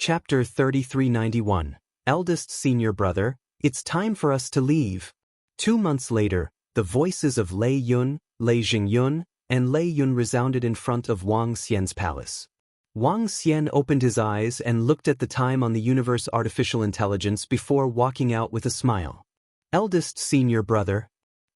Chapter 3391. Eldest Senior Brother, It's Time for Us to Leave. 2 months later, the voices of Lei Yun, Lei Jingyun, and Lei Yun resounded in front of Wang Xian's palace. Wang Xian opened his eyes and looked at the time on the universe artificial intelligence before walking out with a smile. Eldest Senior Brother.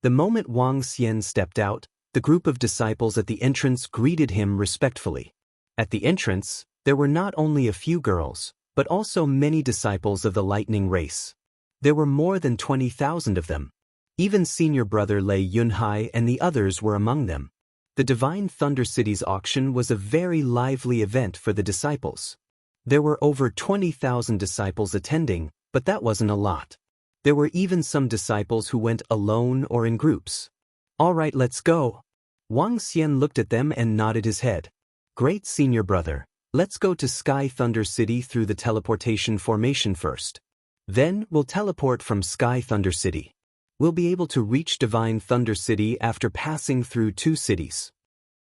The moment Wang Xian stepped out, the group of disciples at the entrance greeted him respectfully. At the entrance, there were not only a few girls, but also many disciples of the lightning race. There were more than 20,000 of them. Even Senior Brother Lei Yunhai and the others were among them. The Divine Thunder City's auction was a very lively event for the disciples. There were over 20,000 disciples attending, but that wasn't a lot. There were even some disciples who went alone or in groups. All right, let's go. Wang Xian looked at them and nodded his head. Great, Senior Brother. Let's go to Sky Thunder City through the teleportation formation first. Then we'll teleport from Sky Thunder City. We'll be able to reach Divine Thunder City after passing through 2 cities.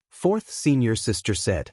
Fourth Senior Sister said.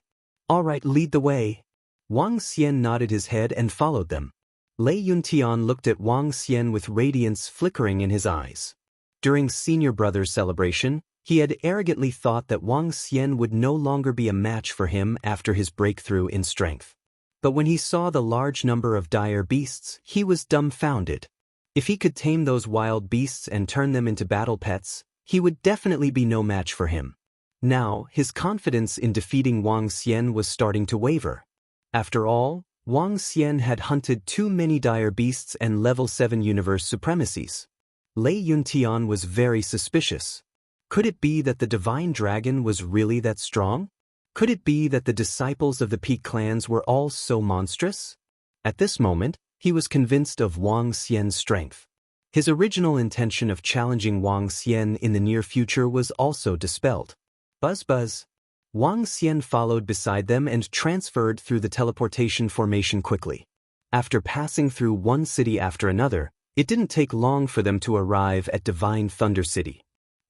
All right, lead the way. Wang Xian nodded his head and followed them. Lei Yuntian looked at Wang Xian with radiance flickering in his eyes. During Senior Brother's celebration, he had arrogantly thought that Wang Xian would no longer be a match for him after his breakthrough in strength. But when he saw the large number of dire beasts, he was dumbfounded. If he could tame those wild beasts and turn them into battle pets, he would definitely be no match for him. Now, his confidence in defeating Wang Xian was starting to waver. After all, Wang Xian had hunted too many dire beasts and level 7 universe supremacies. Lei Yuntian was very suspicious. Could it be that the divine dragon was really that strong? Could it be that the disciples of the Peak clans were all so monstrous? At this moment, he was convinced of Wang Xian's strength. His original intention of challenging Wang Xian in the near future was also dispelled. Buzz buzz. Wang Xian followed beside them and transferred through the teleportation formation quickly. After passing through one city after another, it didn't take long for them to arrive at Divine Thunder City.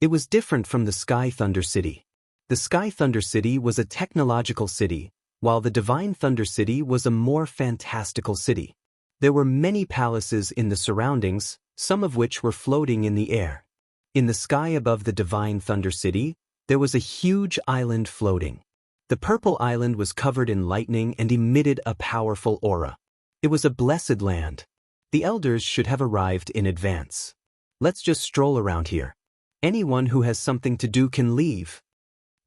It was different from the Sky Thunder City. The Sky Thunder City was a technological city, while the Divine Thunder City was a more fantastical city. There were many palaces in the surroundings, some of which were floating in the air. In the sky above the Divine Thunder City, there was a huge island floating. The purple island was covered in lightning and emitted a powerful aura. It was a blessed land. The elders should have arrived in advance. Let's just stroll around here. Anyone who has something to do can leave.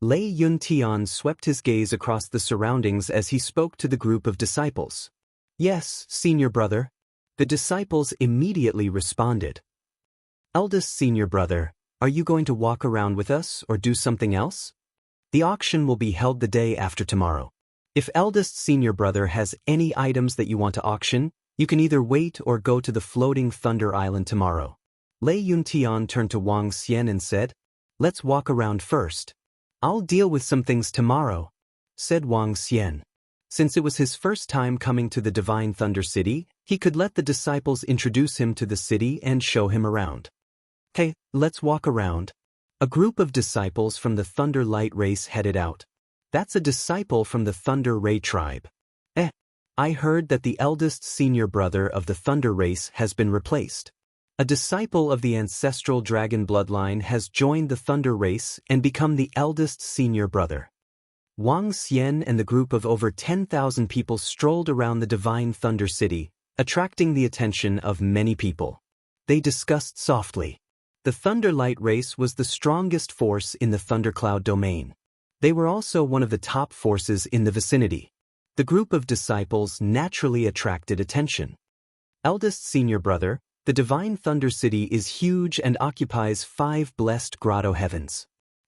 Lei Yuntian swept his gaze across the surroundings as he spoke to the group of disciples. Yes, Senior Brother. The disciples immediately responded. Eldest Senior Brother, are you going to walk around with us or do something else? The auction will be held the day after tomorrow. If Eldest Senior Brother has any items that you want to auction, you can either wait or go to the floating Thunder Island tomorrow. Lei Yuntian turned to Wang Xian and said, Let's walk around first. I'll deal with some things tomorrow, said Wang Xian. Since it was his first time coming to the Divine Thunder City, he could let the disciples introduce him to the city and show him around. Okay, let's walk around. A group of disciples from the Thunder Light race headed out. That's a disciple from the Thunder Ray tribe. I heard that the eldest Senior Brother of the Thunder race has been replaced. A disciple of the ancestral dragon bloodline has joined the Thunder race and become the eldest Senior Brother. Wang Xian and the group of over 10,000 people strolled around the Divine Thunder City, attracting the attention of many people. They discussed softly. The Thunder Light race was the strongest force in the Thundercloud domain. They were also one of the top forces in the vicinity. The group of disciples naturally attracted attention. Eldest Senior Brother, the Divine Thunder City is huge and occupies 5 blessed grotto heavens.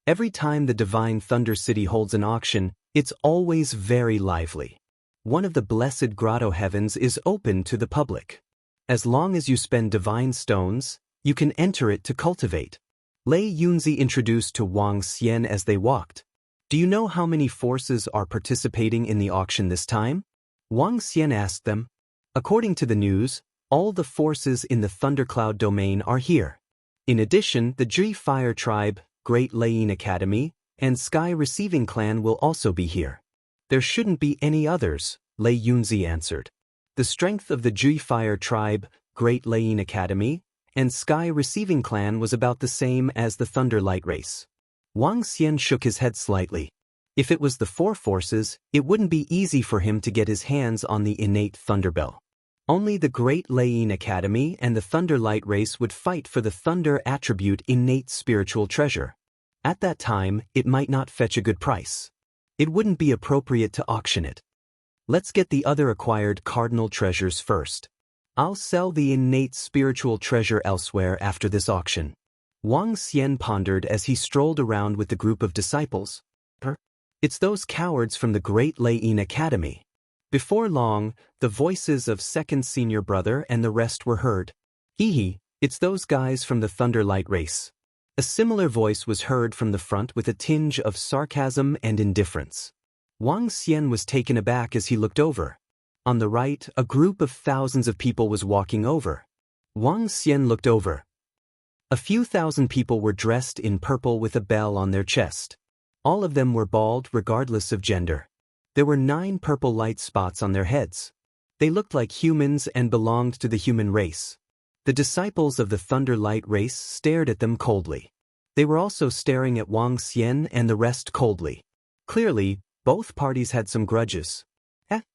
Every time the Divine Thunder City holds an auction, it's always very lively. One of the blessed grotto heavens is open to the public. As long as you spend divine stones, you can enter it to cultivate. Lei Yunzi introduced to Wang Xian as they walked. Do you know how many forces are participating in the auction this time? Wang Xian asked them. According to the news, all the forces in the Thundercloud domain are here. In addition, the Ji Fire Tribe, Great Lane Academy, and Sky Receiving Clan will also be here. There shouldn't be any others, Lei Yunzi answered. The strength of the Jui Fire Tribe, Great Lane Academy, and Sky Receiving Clan was about the same as the Thunder Light Race. Wang Xian shook his head slightly. If it was the four forces, it wouldn't be easy for him to get his hands on the innate Thunder Bell. Only the Great Lane Academy and the Thunder Light Race would fight for the Thunder Attribute innate spiritual treasure. At that time, it might not fetch a good price. It wouldn't be appropriate to auction it. Let's get the other acquired cardinal treasures first. I'll sell the innate spiritual treasure elsewhere after this auction. Wang Xian pondered as he strolled around with the group of disciples. It's those cowards from the Great Lane Academy. Before long, the voices of second senior brother and the rest were heard. Hee, it's those guys from the Thunder Light Race. A similar voice was heard from the front with a tinge of sarcasm and indifference. Wang Xian was taken aback as he looked over. On the right, a group of thousands of people was walking over. Wang Xian looked over. A few thousand people were dressed in purple with a bell on their chest. All of them were bald regardless of gender. There were 9 purple light spots on their heads. They looked like humans and belonged to the human race. The disciples of the Thunder Light Race stared at them coldly. They were also staring at Wang Xian and the rest coldly. Clearly, both parties had some grudges.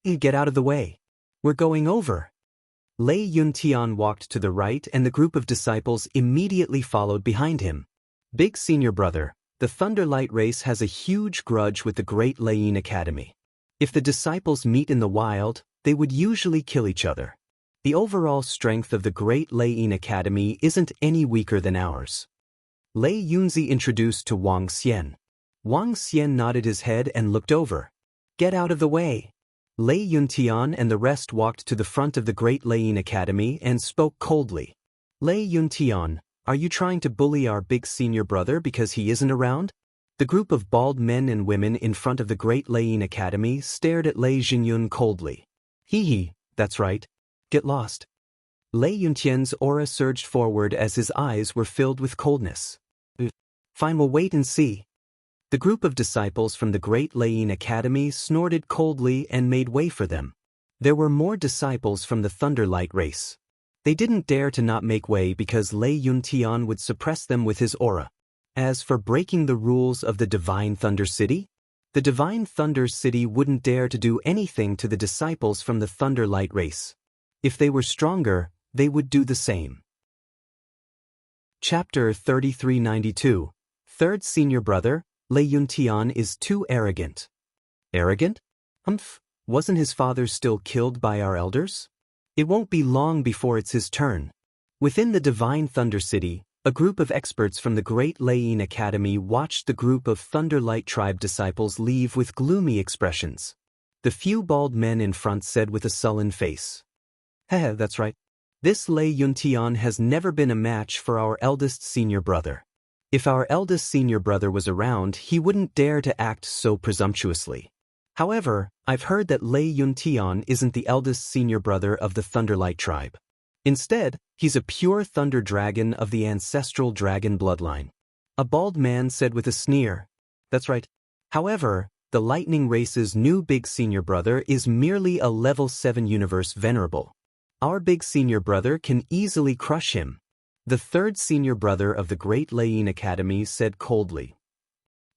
Get out of the way. We're going over. Lei Yuntian walked to the right and the group of disciples immediately followed behind him. Big senior brother, the Thunder Light Race has a huge grudge with the Great Lane Academy. If the disciples meet in the wild, they would usually kill each other. The overall strength of the Great Lane Academy isn't any weaker than ours. Lei Yunzi introduced to Wang Xian. Wang Xian nodded his head and looked over. Get out of the way. Lei Yuntian and the rest walked to the front of the Great Lane Academy and spoke coldly. Lei Yuntian, are you trying to bully our big senior brother because he isn't around? The group of bald men and women in front of the Great Lane Academy stared at Lei Jingyun coldly. Hee, that's right. Get lost. Lei Yuntian's aura surged forward as his eyes were filled with coldness. Fine, we'll wait and see. The group of disciples from the Great Lane Academy snorted coldly and made way for them. There were more disciples from the Thunder Light Race. They didn't dare to not make way because Lei Yuntian would suppress them with his aura. As for breaking the rules of the Divine Thunder City, the Divine Thunder City wouldn't dare to do anything to the disciples from the Thunder Light Race. If they were stronger, they would do the same. Chapter 3392. Third Senior Brother, Lei Yuntian is too arrogant. Arrogant? Wasn't his father still killed by our elders? It won't be long before it's his turn. Within the Divine Thunder City, a group of experts from the Great Lane Academy watched the group of Thunder Light Tribe disciples leave with gloomy expressions. The few bald men in front said with a sullen face. That's right. This Lei Yuntian has never been a match for our eldest senior brother. If our eldest senior brother was around, he wouldn't dare to act so presumptuously. However, I've heard that Lei Yuntian isn't the eldest senior brother of the Thunderlight tribe. Instead, he's a pure thunder dragon of the ancestral dragon bloodline. A bald man said with a sneer. That's right. However, the lightning race's new big senior brother is merely a level 7 universe venerable. Our big senior brother can easily crush him. The third senior brother of the Great Lane Academy said coldly.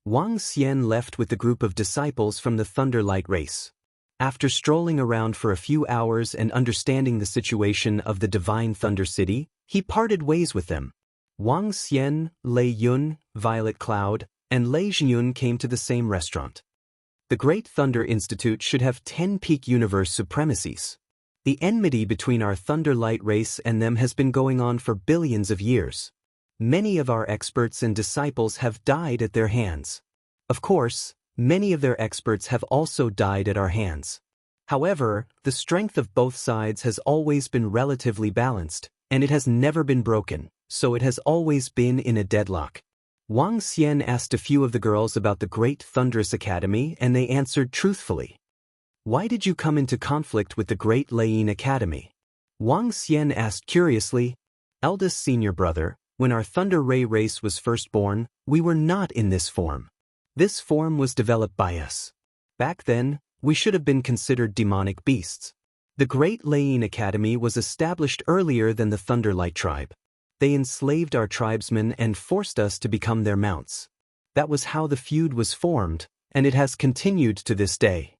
Wang Xian left with the group of disciples from the Thunderlight race. After strolling around for a few hours and understanding the situation of the Divine Thunder City, he parted ways with them. Wang Xian, Lei Yun, Violet Cloud, and Lei Jinyun came to the same restaurant. The Great Thunder Institute should have 10 peak universe supremacies. The enmity between our Thunderlight race and them has been going on for billions of years. Many of our experts and disciples have died at their hands. Of course, many of their experts have also died at our hands. However, the strength of both sides has always been relatively balanced, and it has never been broken, so it has always been in a deadlock. Wang Xian asked a few of the girls about the Great Thunderous Academy, and they answered truthfully. Why did you come into conflict with the Great Lane Academy? Wang Xian asked curiously. Eldest senior brother, when our Thunder Ray race was first born, we were not in this form. This form was developed by us. Back then, we should have been considered demonic beasts. The Great Laying Academy was established earlier than the Thunderlight tribe. They enslaved our tribesmen and forced us to become their mounts. That was how the feud was formed, and it has continued to this day.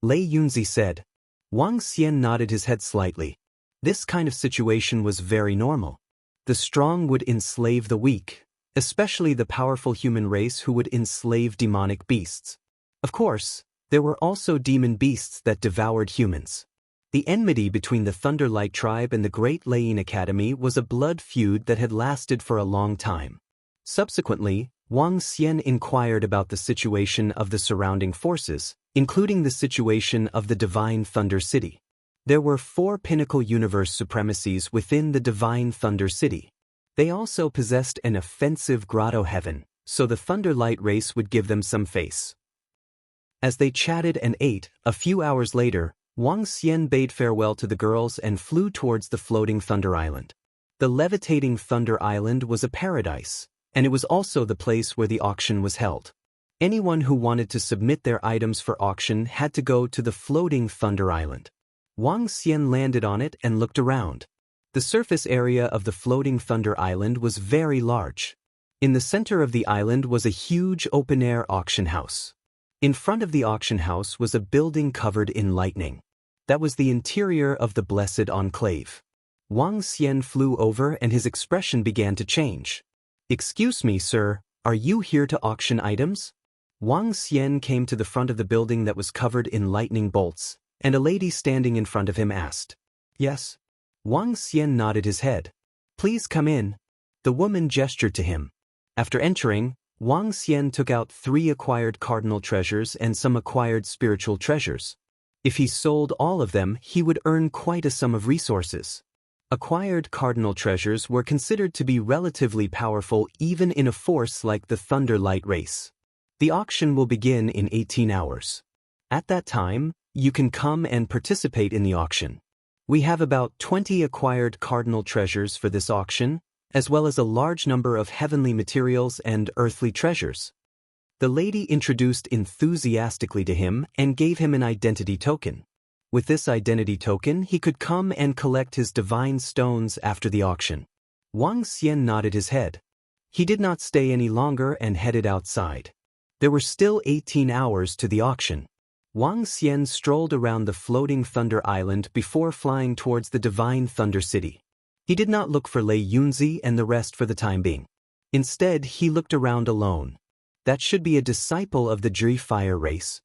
Lei Yunzi said. Wang Xian nodded his head slightly. This kind of situation was very normal. The strong would enslave the weak, especially the powerful human race who would enslave demonic beasts. Of course, there were also demon beasts that devoured humans. The enmity between the Thunderlight tribe and the Great Laying Academy was a blood feud that had lasted for a long time. Subsequently, Wang Xian inquired about the situation of the surrounding forces, including the situation of the Divine Thunder City. There were 4 pinnacle universe supremacies within the Divine Thunder City. They also possessed an offensive grotto heaven, so the Thunderlight race would give them some face. As they chatted and ate, a few hours later, Wang Xian bade farewell to the girls and flew towards the floating Thunder Island. The levitating Thunder Island was a paradise, and it was also the place where the auction was held. Anyone who wanted to submit their items for auction had to go to the floating Thunder Island. Wang Xian landed on it and looked around. The surface area of the floating Thunder Island was very large. In the center of the island was a huge open-air auction house. In front of the auction house was a building covered in lightning. That was the interior of the Blessed Enclave. Wang Xian flew over and his expression began to change. "Excuse me, sir, are you here to auction items?" Wang Xian came to the front of the building that was covered in lightning bolts, and a lady standing in front of him asked. "Yes." Wang Xian nodded his head. "Please come in." The woman gestured to him. After entering, Wang Xian took out 3 acquired cardinal treasures and some acquired spiritual treasures. If he sold all of them, he would earn quite a sum of resources. Acquired cardinal treasures were considered to be relatively powerful even in a force like the Thunderlight race. The auction will begin in 18 hours. At that time, you can come and participate in the auction. We have about 20 acquired cardinal treasures for this auction, as well as a large number of heavenly materials and earthly treasures. The lady introduced enthusiastically to him and gave him an identity token. With this identity token, he could come and collect his divine stones after the auction. Wang Xian nodded his head. He did not stay any longer and headed outside. There were still 18 hours to the auction. Wang Xian strolled around the floating Thunder Island before flying towards the Divine Thunder City. He did not look for Lei Yunzi and the rest for the time being. Instead, he looked around alone. That should be a disciple of the Zhi Fire race.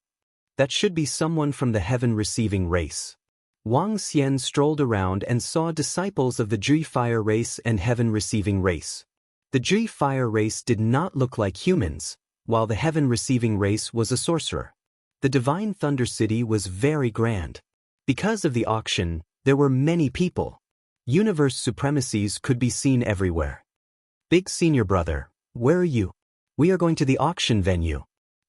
That should be someone from the heaven-receiving race. Wang Xian strolled around and saw disciples of the Zhi Fire race and heaven-receiving race. The Zhi Fire race did not look like humans, while the heaven-receiving race was a sorcerer. The Divine Thunder City was very grand. Because of the auction, there were many people. Universe supremacies could be seen everywhere. "Big senior brother, where are you?" "We are going to the auction venue."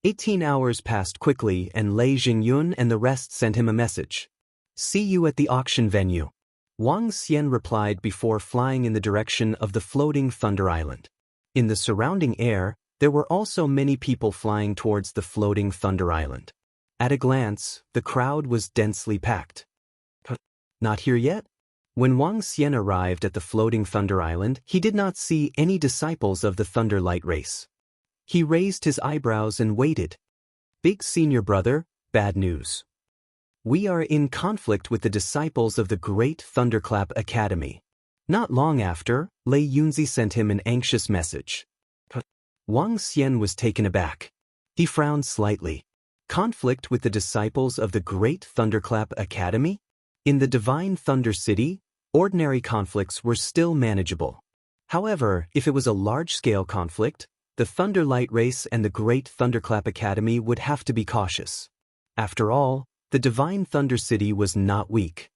18 hours passed quickly and Lei Jingyun and the rest sent him a message. "See you at the auction venue." Wang Xian replied before flying in the direction of the floating Thunder Island. In the surrounding air, there were also many people flying towards the floating Thunder Island. At a glance, the crowd was densely packed. Not here yet? When Wang Xian arrived at the floating Thunder Island, he did not see any disciples of the Thunderlight race. He raised his eyebrows and waited. "Big senior brother, bad news. We are in conflict with the disciples of the Great Thunderclap Academy." Not long after, Lei Yunzi sent him an anxious message. Wang Xian was taken aback. He frowned slightly. Conflict with the disciples of the Great Thunderclap Academy? In the Divine Thunder City, ordinary conflicts were still manageable. However, if it was a large-scale conflict, the Thunderlight race and the Great Thunderclap Academy would have to be cautious. After all, the Divine Thunder City was not weak.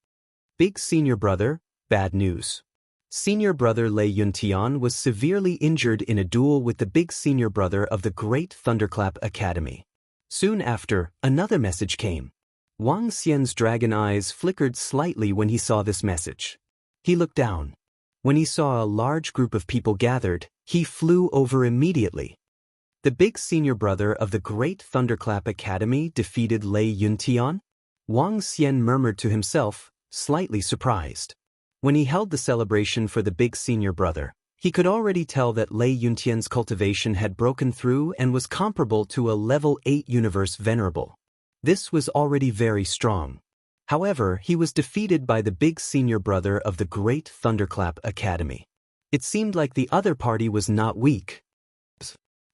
"Big senior brother, bad news. Senior brother Lei Yuntian was severely injured in a duel with the big senior brother of the Great Thunderclap Academy." Soon after, another message came. Wang Xian's dragon eyes flickered slightly when he saw this message. He looked down. When he saw a large group of people gathered, he flew over immediately. The big senior brother of the Great Thunderclap Academy defeated Lei Yuntian? Wang Xian murmured to himself, slightly surprised. When he held the celebration for the big senior brother, he could already tell that Lei Yuntian's cultivation had broken through and was comparable to a level 8 universe venerable. This was already very strong. However, he was defeated by the big senior brother of the Great Thunderclap Academy. It seemed like the other party was not weak.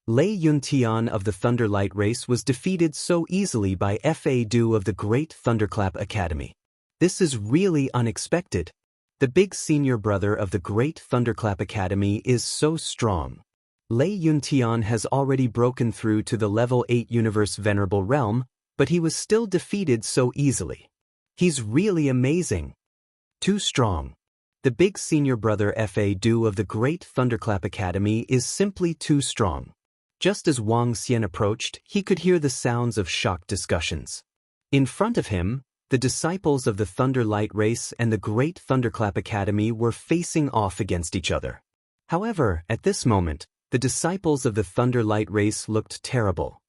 Lei Yuntian of the Thunderlight race was defeated so easily by Fa Du of the Great Thunderclap Academy. This is really unexpected. The big senior brother of the Great Thunderclap Academy is so strong. Lei Yuntian has already broken through to the level 8 universe venerable realm, but he was still defeated so easily. He's really amazing. Too strong. The big senior brother Fa Du of the Great Thunderclap Academy is simply too strong. Just as Wang Xian approached, he could hear the sounds of shocked discussions. In front of him, the disciples of the Thunderlight race and the Great Thunderclap Academy were facing off against each other. However, at this moment, the disciples of the Thunderlight race looked terrible.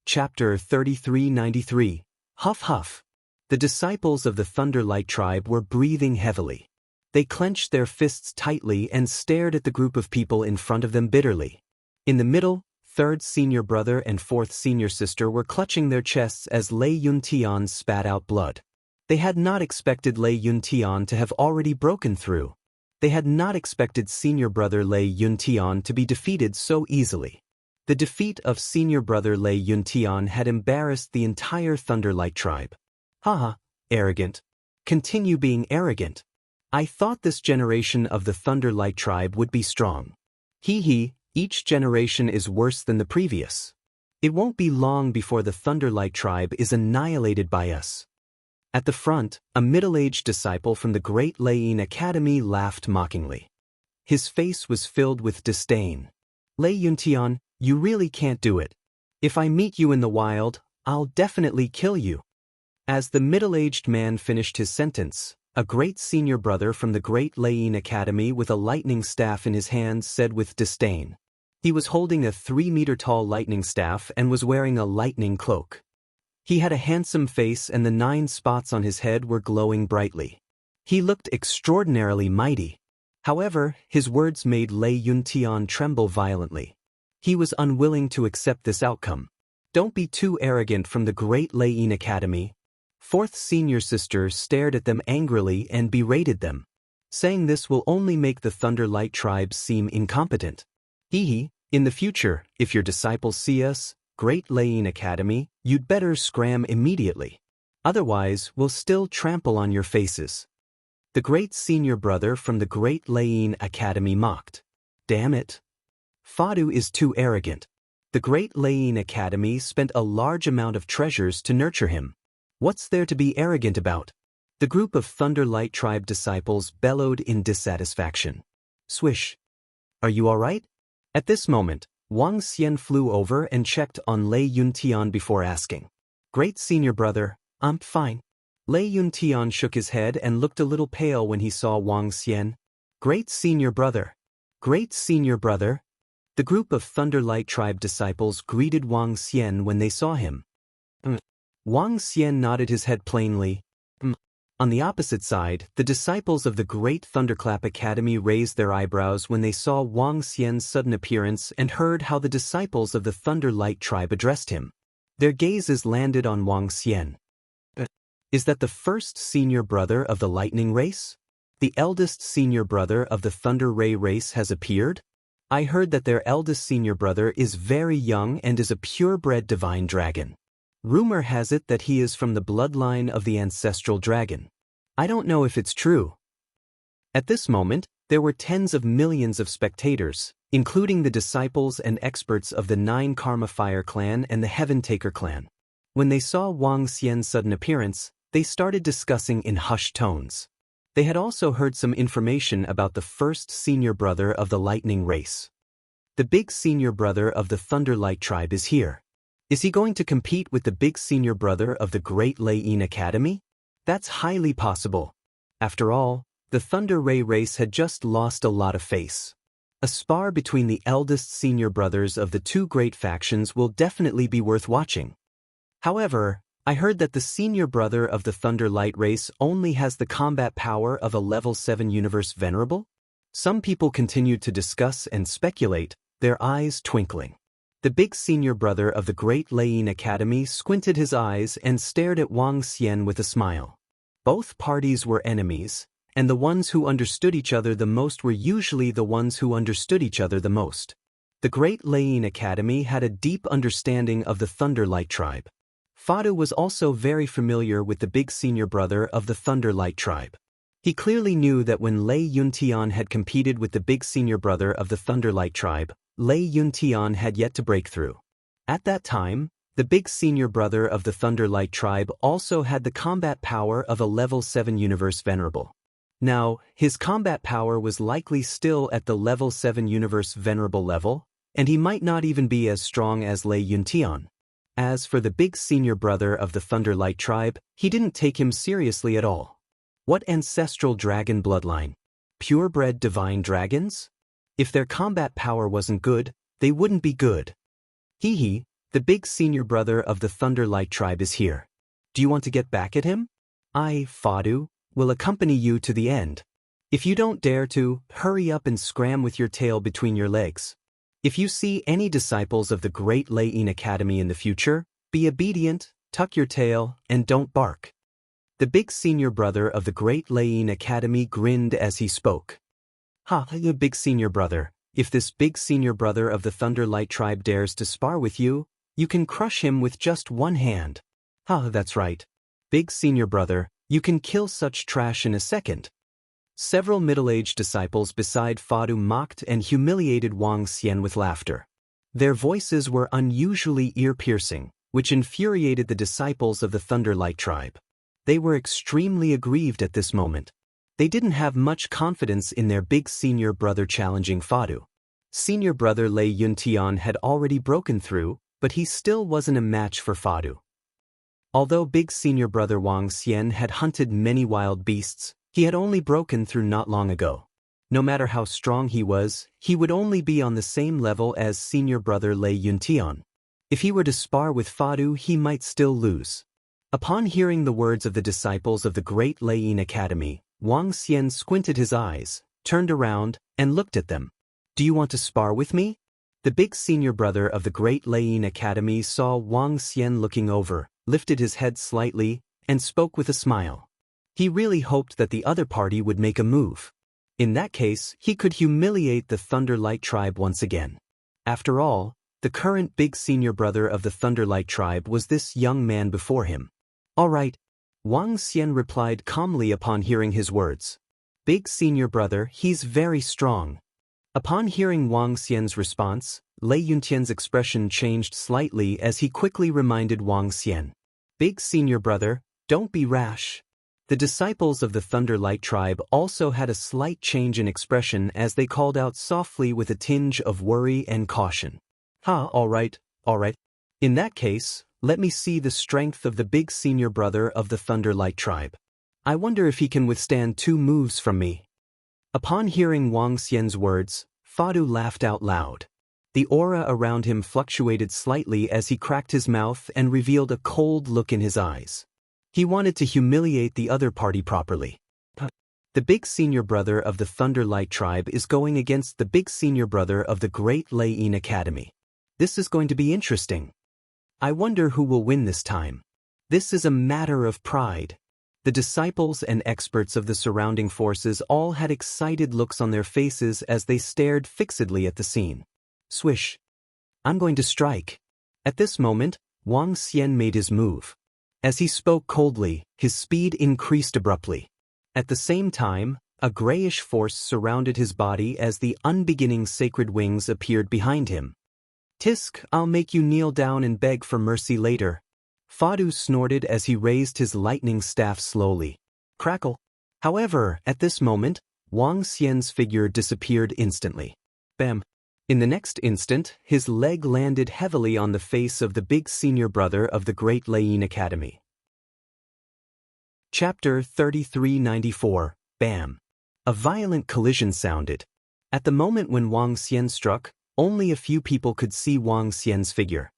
Chapter 3393. Huff Huff. The disciples of the Thunderlight tribe were breathing heavily. They clenched their fists tightly and stared at the group of people in front of them bitterly. In the middle, third senior brother and fourth senior sister were clutching their chests as Lei Yuntian spat out blood. They had not expected Lei Yuntian to have already broken through. They had not expected senior brother Lei Yuntian to be defeated so easily. The defeat of senior brother Lei Yuntian had embarrassed the entire Thunderlight tribe. Haha, arrogant. Continue being arrogant. I thought this generation of the Thunderlight tribe would be strong. Hee hee. Each generation is worse than the previous. It won't be long before the Thunderlight tribe is annihilated by us. At the front, a middle-aged disciple from the Great Leiyin Academy laughed mockingly. His face was filled with disdain. Lei Yuntian, you really can't do it. If I meet you in the wild, I'll definitely kill you. As the middle-aged man finished his sentence, a great senior brother from the Great Leiyin Academy with a lightning staff in his hands said with disdain. He was holding a 3-meter-tall lightning staff and was wearing a lightning cloak. He had a handsome face and the 9 spots on his head were glowing brightly. He looked extraordinarily mighty. However, his words made Lei Yuntian tremble violently. He was unwilling to accept this outcome. Don't be too arrogant from the Great Leiyin Academy. Fourth senior sister stared at them angrily and berated them. Saying this will only make the Thunderlight tribe seem incompetent. Hee hee, in the future, if your disciples see us, Great Leiyin Academy, you'd better scram immediately. Otherwise, we'll still trample on your faces. The great senior brother from the Great Leiyin Academy mocked. Damn it. Fadu is too arrogant. The Great Leiyin Academy spent a large amount of treasures to nurture him. What's there to be arrogant about? The group of Thunderlight tribe disciples bellowed in dissatisfaction. Swish. Are you all right? At this moment, Wang Xian flew over and checked on Lei Yuntian before asking. Great senior brother, I'm fine. Lei Yuntian shook his head and looked a little pale when he saw Wang Xian. Great senior brother. Great senior brother. The group of Thunderlight tribe disciples greeted Wang Xian when they saw him. Wang Xian nodded his head plainly. On the opposite side, the disciples of the Great Thunderclap Academy raised their eyebrows when they saw Wang Xian's sudden appearance and heard how the disciples of the Thunderlight tribe addressed him. Their gazes landed on Wang Xian. Is that the first senior brother of the Lightning race? The eldest senior brother of the Thunder Ray race has appeared? I heard that their eldest senior brother is very young and is a purebred divine dragon. Rumor has it that he is from the bloodline of the ancestral dragon. I don't know if it's true. At this moment, there were tens of millions of spectators, including the disciples and experts of the 9 Karma Fire clan and the Heaven Taker clan. When they saw Wang Xian's sudden appearance, they started discussing in hushed tones. They had also heard some information about the first senior brother of the Lightning race. The big senior brother of the Thunderlight tribe is here. Is he going to compete with the big senior brother of the Great Leiyin Academy? That's highly possible. After all, the Thunder Ray race had just lost a lot of face. A spar between the eldest senior brothers of the 2 great factions will definitely be worth watching. However, I heard that the senior brother of the Thunder Light race only has the combat power of a level 7 universe venerable? Some people continued to discuss and speculate, their eyes twinkling. The big senior brother of the Great Leiyin Academy squinted his eyes and stared at Wang Xian with a smile. Both parties were enemies, and the ones who understood each other the most were usually the ones who understood each other the most. The Great Leiyin Academy had a deep understanding of the Thunder Light tribe. Fadu was also very familiar with the big senior brother of the Thunder Light tribe. He clearly knew that when Lei Yuntian had competed with the big senior brother of the Thunder Light tribe, Lei Yuntian had yet to break through. At that time, the big senior brother of the Thunder Light tribe also had the combat power of a level 7 universe venerable. Now, his combat power was likely still at the level 7 universe venerable level, and he might not even be as strong as Lei Yuntian. As for the big senior brother of the Thunder Light tribe, he didn't take him seriously at all. What ancestral dragon bloodline? Purebred divine dragons? If their combat power wasn't good, they wouldn't be good. Hee, the big senior brother of the Thunder Light tribe is here. Do you want to get back at him? I, Fadu, will accompany you to the end. If you don't dare to, hurry up and scram with your tail between your legs. If you see any disciples of the Great Leiyin Academy in the future, be obedient, tuck your tail, and don't bark. The big senior brother of the Great Leiyin Academy grinned as he spoke. The big senior brother, if this big senior brother of the Thunder Light tribe dares to spar with you, you can crush him with just one hand. That's right. Big senior brother, you can kill such trash in a second. Several middle-aged disciples beside Fadu mocked and humiliated Wang Xian with laughter. Their voices were unusually ear-piercing, which infuriated the disciples of the Thunder Light tribe. They were extremely aggrieved at this moment. They didn't have much confidence in their big senior brother challenging Fadu. Senior brother Lei Yuntian had already broken through, but he still wasn't a match for Fadu. Although big senior brother Wang Xian had hunted many wild beasts, he had only broken through not long ago. No matter how strong he was, he would only be on the same level as senior brother Lei Yuntian. If he were to spar with Fadu, he might still lose. Upon hearing the words of the disciples of the Great Leiyin Academy, Wang Xian squinted his eyes, turned around, and looked at them. Do you want to spar with me? The big senior brother of the Great Leiyin Academy saw Wang Xian looking over, lifted his head slightly, and spoke with a smile. He really hoped that the other party would make a move. In that case, he could humiliate the Thunder Light tribe once again. After all, the current big senior brother of the Thunder Light tribe was this young man before him. All right, Wang Xian replied calmly upon hearing his words. Big senior brother, he's very strong. Upon hearing Wang Xian's response, Lei Yuntian's expression changed slightly as he quickly reminded Wang Xian. Big senior brother, don't be rash. The disciples of the Thunder Light tribe also had a slight change in expression as they called out softly with a tinge of worry and caution. All right. In that case, let me see the strength of the big senior brother of the Thunder Light tribe. I wonder if he can withstand 2 moves from me. Upon hearing Wang Xian's words, Fadu laughed out loud. The aura around him fluctuated slightly as he cracked his mouth and revealed a cold look in his eyes. He wanted to humiliate the other party properly. The big senior brother of the Thunder Light tribe is going against the big senior brother of the Great Leiyin Academy. This is going to be interesting. I wonder who will win this time. This is a matter of pride. The disciples and experts of the surrounding forces all had excited looks on their faces as they stared fixedly at the scene. Swish. I'm going to strike. At this moment, Wang Xian made his move. As he spoke coldly, his speed increased abruptly. At the same time, a grayish force surrounded his body as the unbeginning sacred wings appeared behind him. Tisk, I'll make you kneel down and beg for mercy later. Fadu snorted as he raised his lightning staff slowly. Crackle. However, at this moment, Wang Xian's figure disappeared instantly. Bam. In the next instant, his leg landed heavily on the face of the big senior brother of the Great Leiyin Academy. Chapter 3394, Bam. A violent collision sounded. At the moment when Wang Xian struck, only a few people could see Wang Xian's figure.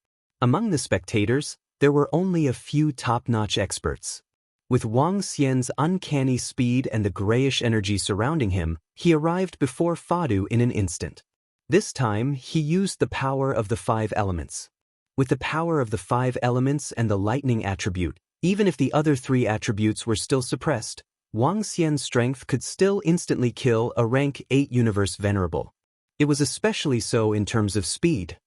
Among the spectators, there were only a few top-notch experts. With Wang Xian's uncanny speed and the grayish energy surrounding him, he arrived before Fadu in an instant. This time, he used the power of the 5 elements. With the power of the 5 elements and the lightning attribute, even if the other 3 attributes were still suppressed, Wang Xian's strength could still instantly kill a rank 8 universe venerable. It was especially so in terms of speed.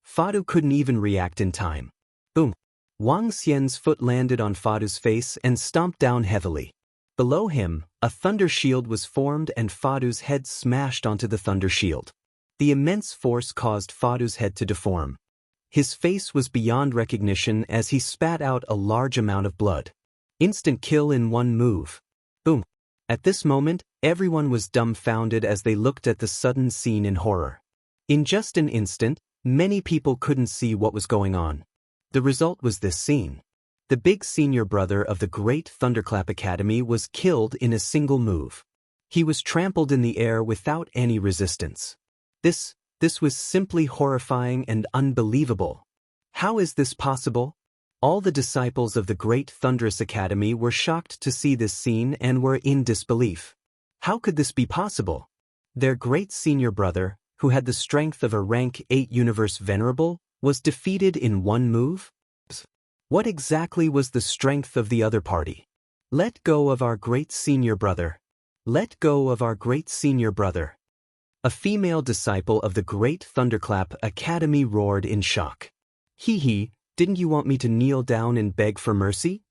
Fadu couldn't even react in time. Boom! Wang Xian's foot landed on Fadu's face and stomped down heavily. Below him, a thunder shield was formed and Fadu's head smashed onto the thunder shield. The immense force caused Fadu's head to deform. His face was beyond recognition as he spat out a large amount of blood. Instant kill in one move. Boom! At this moment, everyone was dumbfounded as they looked at the sudden scene in horror. In just an instant, many people couldn't see what was going on. The result was this scene. The big senior brother of the Great Thunderclap Academy was killed in a single move. He was trampled in the air without any resistance. This was simply horrifying and unbelievable. How is this possible? All the disciples of the Great Thunderous Academy were shocked to see this scene and were in disbelief. How could this be possible? Their great senior brother, who had the strength of a rank 8 universe venerable, was defeated in one move? What exactly was the strength of the other party? Let go of our great senior brother. Let go of our great senior brother. A female disciple of the Great Thunderclap Academy roared in shock. Hee, didn't you want me to kneel down and beg for mercy?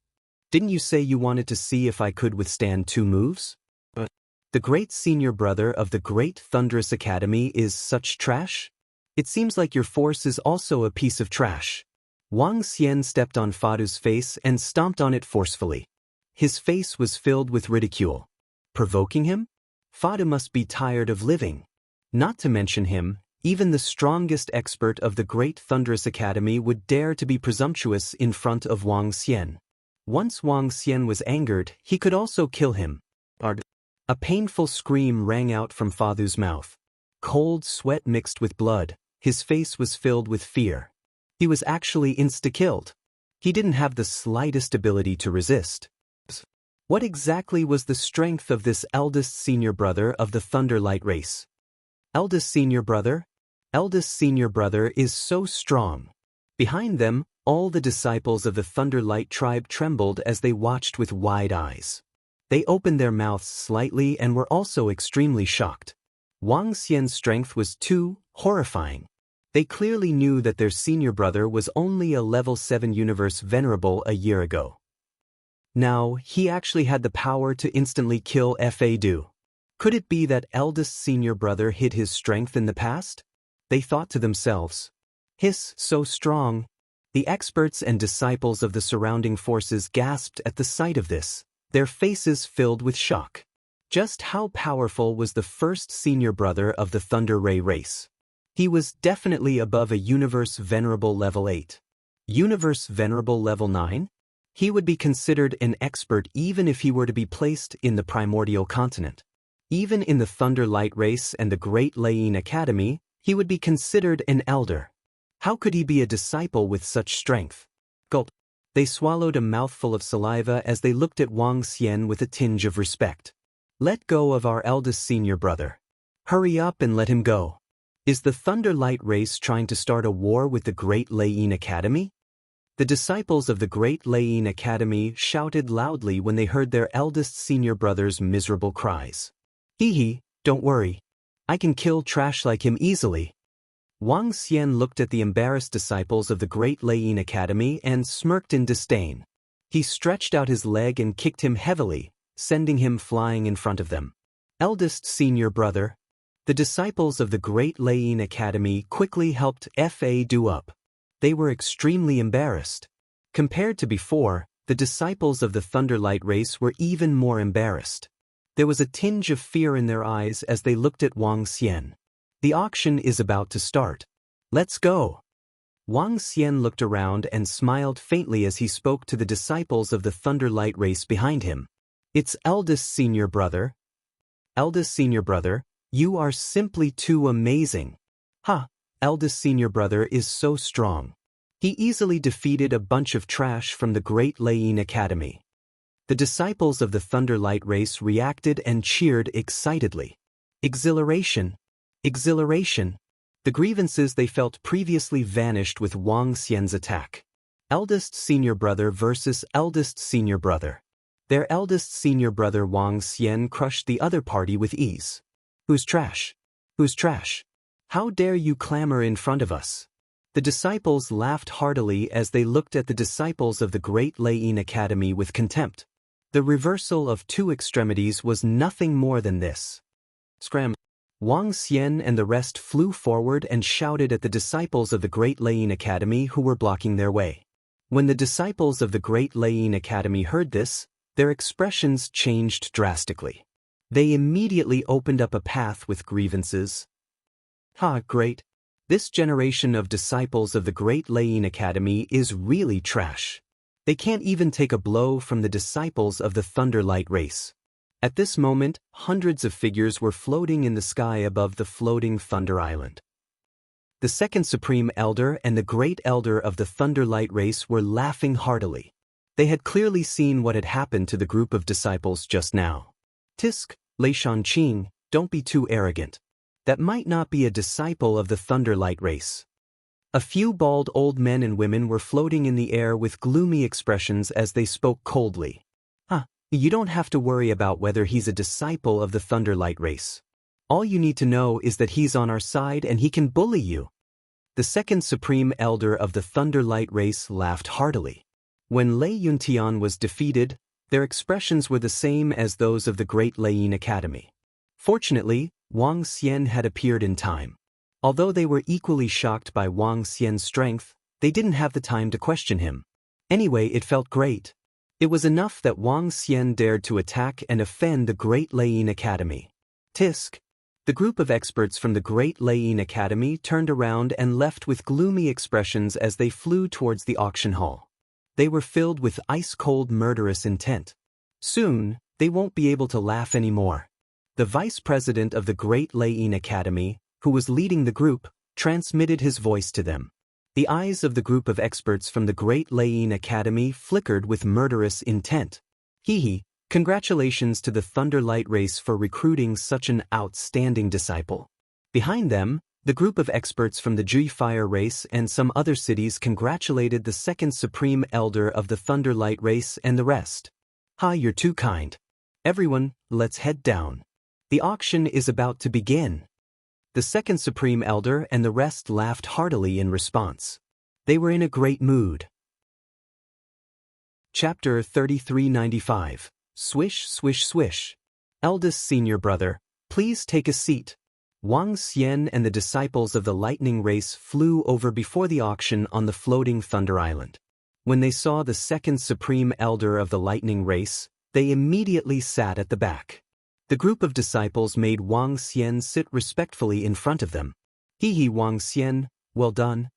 Didn't you say you wanted to see if I could withstand 2 moves? The great senior brother of the Great Thunderous Academy is such trash? It seems like your force is also a piece of trash. Wang Xian stepped on Fadu's face and stomped on it forcefully. His face was filled with ridicule. Provoking him? Fadu must be tired of living. Not to mention him, even the strongest expert of the Great Thunderous Academy would dare to be presumptuous in front of Wang Xian. Once Wang Xian was angered, he could also kill him. A painful scream rang out from Fadu's mouth. Cold sweat mixed with blood. His face was filled with fear. He was actually insta-killed. He didn't have the slightest ability to resist. What exactly was the strength of this eldest senior brother of the Thunderlight race? Eldest senior brother? Eldest senior brother is so strong. Behind them, all the disciples of the Thunderlight tribe trembled as they watched with wide eyes. They opened their mouths slightly and were also extremely shocked. Wang Xian's strength was too horrifying. They clearly knew that their senior brother was only a level 7 universe venerable a year ago. Now, he actually had the power to instantly kill Fadu. Could it be that eldest senior brother hid his strength in the past? They thought to themselves. Hiss, so strong. The experts and disciples of the surrounding forces gasped at the sight of this, their faces filled with shock. Just how powerful was the first senior brother of the Thunder Ray race? He was definitely above a Universe Venerable level 8. Universe Venerable level 9? He would be considered an expert even if he were to be placed in the Primordial Continent. Even in the Thunderlight race and the Great Lane Academy, he would be considered an elder. How could he be a disciple with such strength? Gulp. They swallowed a mouthful of saliva as they looked at Wang Xian with a tinge of respect. Let go of our eldest senior brother. Hurry up and let him go. Is the Thunderlight race trying to start a war with the Great Lane Academy? The disciples of the Great Lane Academy shouted loudly when they heard their eldest senior brother's miserable cries. Hee, don't worry. I can kill trash like him easily. Wang Xian looked at the embarrassed disciples of the Great Lane Academy and smirked in disdain. He stretched out his leg and kicked him heavily, sending him flying in front of them. Eldest senior brother. The disciples of the Great Lane Academy quickly helped Fadu up. They were extremely embarrassed. Compared to before, the disciples of the Thunderlight race were even more embarrassed. There was a tinge of fear in their eyes as they looked at Wang Xian. The auction is about to start. Let's go. Wang Xian looked around and smiled faintly as he spoke to the disciples of the Thunderlight race behind him. It's eldest senior brother. Eldest senior brother, you are simply too amazing. Eldest senior brother is so strong. He easily defeated a bunch of trash from the Great Lane Academy. The disciples of the Thunderlight race reacted and cheered excitedly. Exhilaration! Exhilaration! The grievances they felt previously vanished with Wang Xian's attack. Eldest senior brother versus eldest senior brother. Their eldest senior brother Wang Xian crushed the other party with ease. Who's trash? Who's trash? How dare you clamor in front of us? The disciples laughed heartily as they looked at the disciples of the Great Lane Academy with contempt. The reversal of two extremities was nothing more than this. Scram! Wang Xian and the rest flew forward and shouted at the disciples of the Great Lane Academy who were blocking their way. When the disciples of the Great Lane Academy heard this, their expressions changed drastically. They immediately opened up a path with grievances. Ha, great! This generation of disciples of the Great Lane Academy is really trash. They can't even take a blow from the disciples of the Thunderlight race. At this moment, hundreds of figures were floating in the sky above the floating Thunder Island. The second Supreme Elder and the Great Elder of the Thunderlight race were laughing heartily. They had clearly seen what had happened to the group of disciples just now. Tisk, Lei Shanqing, don't be too arrogant. That might not be a disciple of the Thunderlight race. A few bald old men and women were floating in the air with gloomy expressions as they spoke coldly. You don't have to worry about whether he's a disciple of the Thunderlight race. All you need to know is that he's on our side and he can bully you. The second Supreme Elder of the Thunderlight race laughed heartily. When Lei Yuntian was defeated, their expressions were the same as those of the Great Lane Academy. Fortunately, Wang Xian had appeared in time. Although they were equally shocked by Wang Xian's strength, they didn't have the time to question him. Anyway, it felt great. It was enough that Wang Xian dared to attack and offend the Great Lane Academy. Tisk! The group of experts from the Great Lane Academy turned around and left with gloomy expressions as they flew towards the auction hall. They were filled with ice-cold murderous intent. Soon, they won't be able to laugh anymore. The vice president of the Great Lane Academy, who was leading the group, transmitted his voice to them. The eyes of the group of experts from the Great Lane Academy flickered with murderous intent. Hee, congratulations to the Thunderlight race for recruiting such an outstanding disciple. Behind them, the group of experts from the Jui Fire race and some other cities congratulated the second Supreme Elder of the Thunderlight race and the rest. Ha, you're too kind. Everyone, let's head down. The auction is about to begin. The second Supreme Elder and the rest laughed heartily in response. They were in a great mood. Chapter 3395. Swish, swish, swish. Eldest senior brother, please take a seat. Wang Xian and the disciples of the Lightning race flew over before the auction on the floating Thunder Island. When they saw the second Supreme Elder of the Lightning race, they immediately sat at the back. The group of disciples made Wang Xian sit respectfully in front of them. Hee Wang Xian, well done.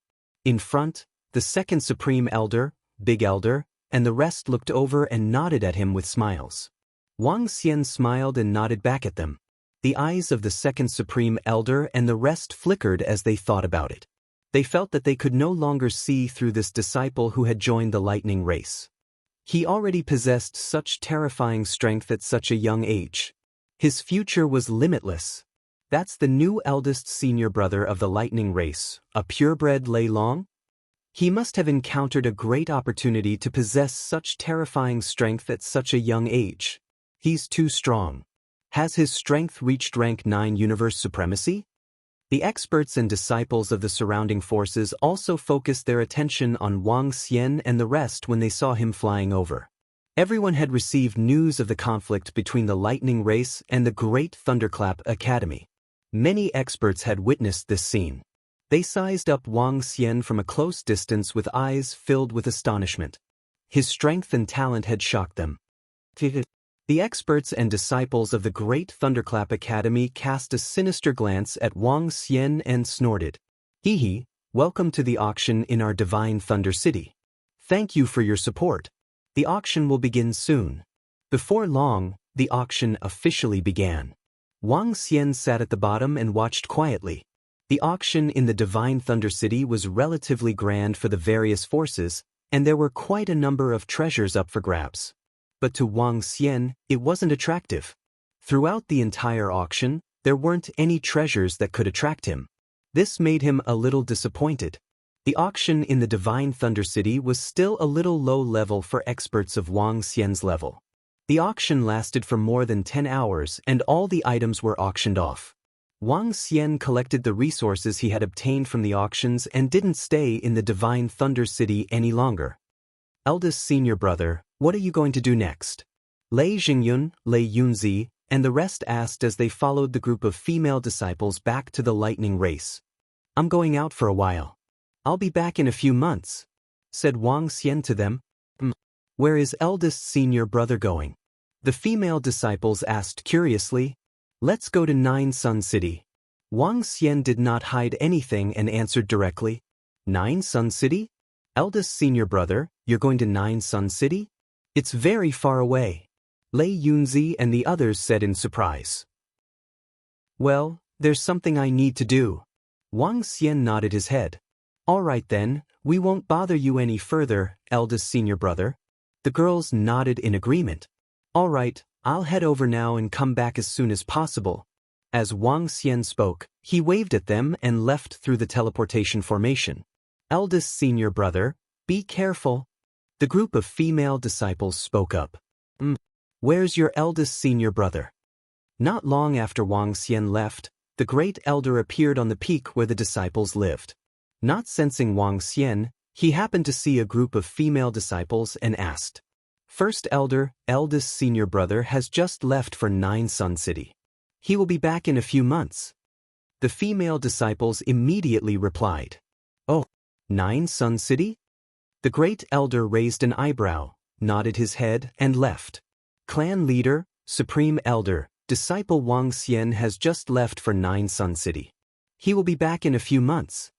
In front, the second Supreme Elder, Big Elder, and the rest looked over and nodded at him with smiles. Wang Xian smiled and nodded back at them. The eyes of the second Supreme Elder and the rest flickered as they thought about it. They felt that they could no longer see through this disciple who had joined the Lightning race. He already possessed such terrifying strength at such a young age. His future was limitless. That's the new eldest senior brother of the Lightning race, a purebred Lei Long? He must have encountered a great opportunity to possess such terrifying strength at such a young age. He's too strong. Has his strength reached rank 9 universe supremacy? The experts and disciples of the surrounding forces also focused their attention on Wang Xian and the rest when they saw him flying over. Everyone had received news of the conflict between the Lightning race and the Great Thunderclap Academy. Many experts had witnessed this scene. They sized up Wang Xian from a close distance with eyes filled with astonishment. His strength and talent had shocked them. The experts and disciples of the Great Thunderclap Academy cast a sinister glance at Wang Xian and snorted. Hee, welcome to the auction in our Divine Thunder City. Thank you for your support. The auction will begin soon. Before long, the auction officially began. Wang Xian sat at the bottom and watched quietly. The auction in the Divine Thunder City was relatively grand for the various forces, and there were quite a number of treasures up for grabs. But to Wang Xian, it wasn't attractive. Throughout the entire auction, there weren't any treasures that could attract him. This made him a little disappointed. The auction in the Divine Thunder City was still a little low level for experts of Wang Xian's level. The auction lasted for more than 10 hours and all the items were auctioned off. Wang Xian collected the resources he had obtained from the auctions and didn't stay in the Divine Thunder City any longer. Eldest senior brother, what are you going to do next? Lei Jingyun, Lei Yunzi, and the rest asked as they followed the group of female disciples back to the lightning race. I'm going out for a while. I'll be back in a few months, said Wang Xian to them. Where is eldest senior brother going? The female disciples asked curiously. Let's go to Nine Sun City. Wang Xian did not hide anything and answered directly. Nine Sun City? Eldest senior brother, you're going to Nine Sun City? It's very far away. Lei Yunzi and the others said in surprise. Well, there's something I need to do. Wang Xian nodded his head. All right then, we won't bother you any further, eldest senior brother. The girls nodded in agreement. All right, I'll head over now and come back as soon as possible. As Wang Xian spoke, he waved at them and left through the teleportation formation. Eldest senior brother, be careful. The group of female disciples spoke up. Where's your eldest senior brother? Not long after Wang Xian left, the great elder appeared on the peak where the disciples lived. Not sensing Wang Xian, he happened to see a group of female disciples and asked. First elder, eldest senior brother has just left for Nine Sun City. He will be back in a few months. The female disciples immediately replied. Oh, Nine Sun City? The great elder raised an eyebrow, nodded his head, and left. Clan leader, supreme elder, disciple Wang Xian has just left for Nine Sun City. He will be back in a few months.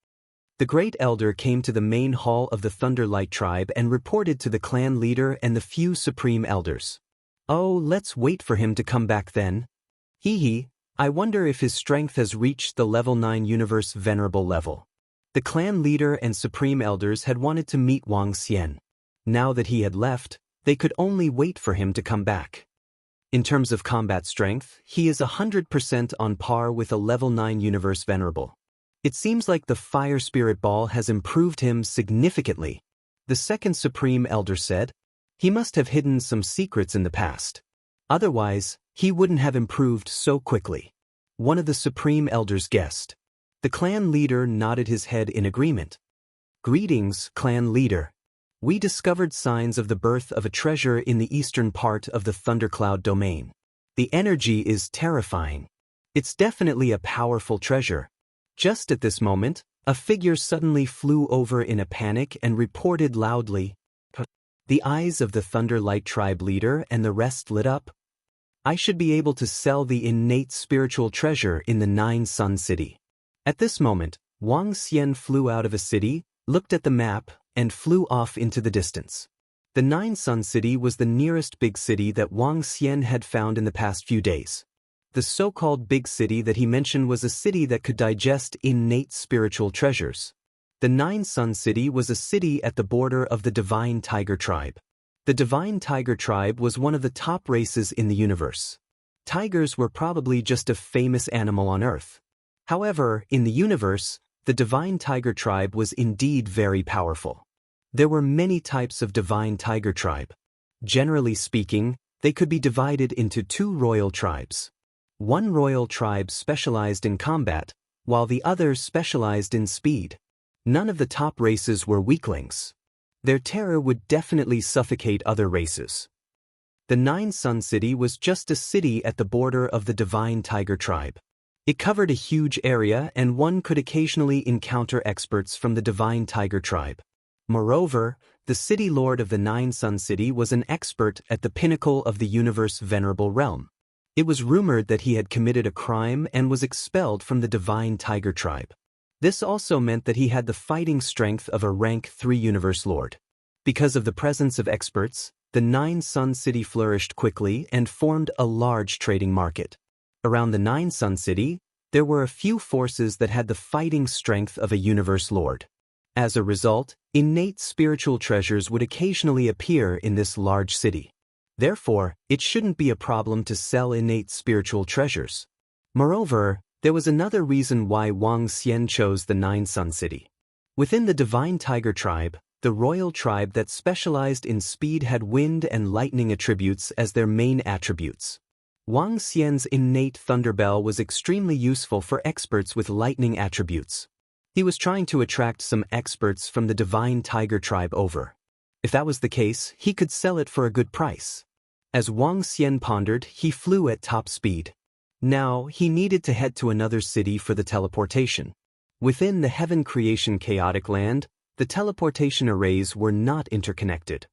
The great elder came to the main hall of the Thunderlight tribe and reported to the clan leader and the few supreme elders. Oh, let's wait for him to come back then. I wonder if his strength has reached the level 9 universe venerable level. The clan leader and supreme elders had wanted to meet Wang Xian. Now that he had left, they could only wait for him to come back. In terms of combat strength, he is 100% on par with a level 9 universe venerable. It seems like the Fire Spirit Ball has improved him significantly. The second Supreme Elder said. He must have hidden some secrets in the past. Otherwise, he wouldn't have improved so quickly. One of the Supreme Elders guessed. The clan leader nodded his head in agreement. Greetings, clan leader. We discovered signs of the birth of a treasure in the eastern part of the Thundercloud domain. The energy is terrifying. It's definitely a powerful treasure. Just at this moment, a figure suddenly flew over in a panic and reported loudly. The eyes of the Thunderlight tribe leader and the rest lit up. I should be able to sell the innate spiritual treasure in the Nine Sun City. At this moment, Wang Xian flew out of a city, looked at the map, and flew off into the distance. The Nine Sun City was the nearest big city that Wang Xian had found in the past few days. The so-called big city that he mentioned was a city that could digest innate spiritual treasures. The Nine Sun City was a city at the border of the Divine Tiger tribe. The Divine Tiger tribe was one of the top races in the universe. Tigers were probably just a famous animal on Earth. However, in the universe, the Divine Tiger tribe was indeed very powerful. There were many types of Divine Tiger tribe. Generally speaking, they could be divided into two royal tribes. One royal tribe specialized in combat, while the other specialized in speed. None of the top races were weaklings. Their terror would definitely suffocate other races. The Nine Sun City was just a city at the border of the Divine Tiger tribe. It covered a huge area and one could occasionally encounter experts from the Divine Tiger tribe. Moreover, the city lord of the Nine Sun City was an expert at the pinnacle of the universe venerable realm. It was rumored that he had committed a crime and was expelled from the Divine Tiger tribe. This also meant that he had the fighting strength of a rank 3 universe lord. Because of the presence of experts, the Nine Sun City flourished quickly and formed a large trading market. Around the Nine Sun City, there were a few forces that had the fighting strength of a universe lord. As a result, innate spiritual treasures would occasionally appear in this large city. Therefore, it shouldn't be a problem to sell innate spiritual treasures. Moreover, there was another reason why Wang Xian chose the Nine Sun City. Within the Divine Tiger tribe, the royal tribe that specialized in speed had wind and lightning attributes as their main attributes. Wang Xian's innate thunderbell was extremely useful for experts with lightning attributes. He was trying to attract some experts from the Divine Tiger tribe over. If that was the case, he could sell it for a good price. As Wang Xian pondered, he flew at top speed. Now, he needed to head to another city for the teleportation. Within the Heaven Creation chaotic land, the teleportation arrays were not interconnected.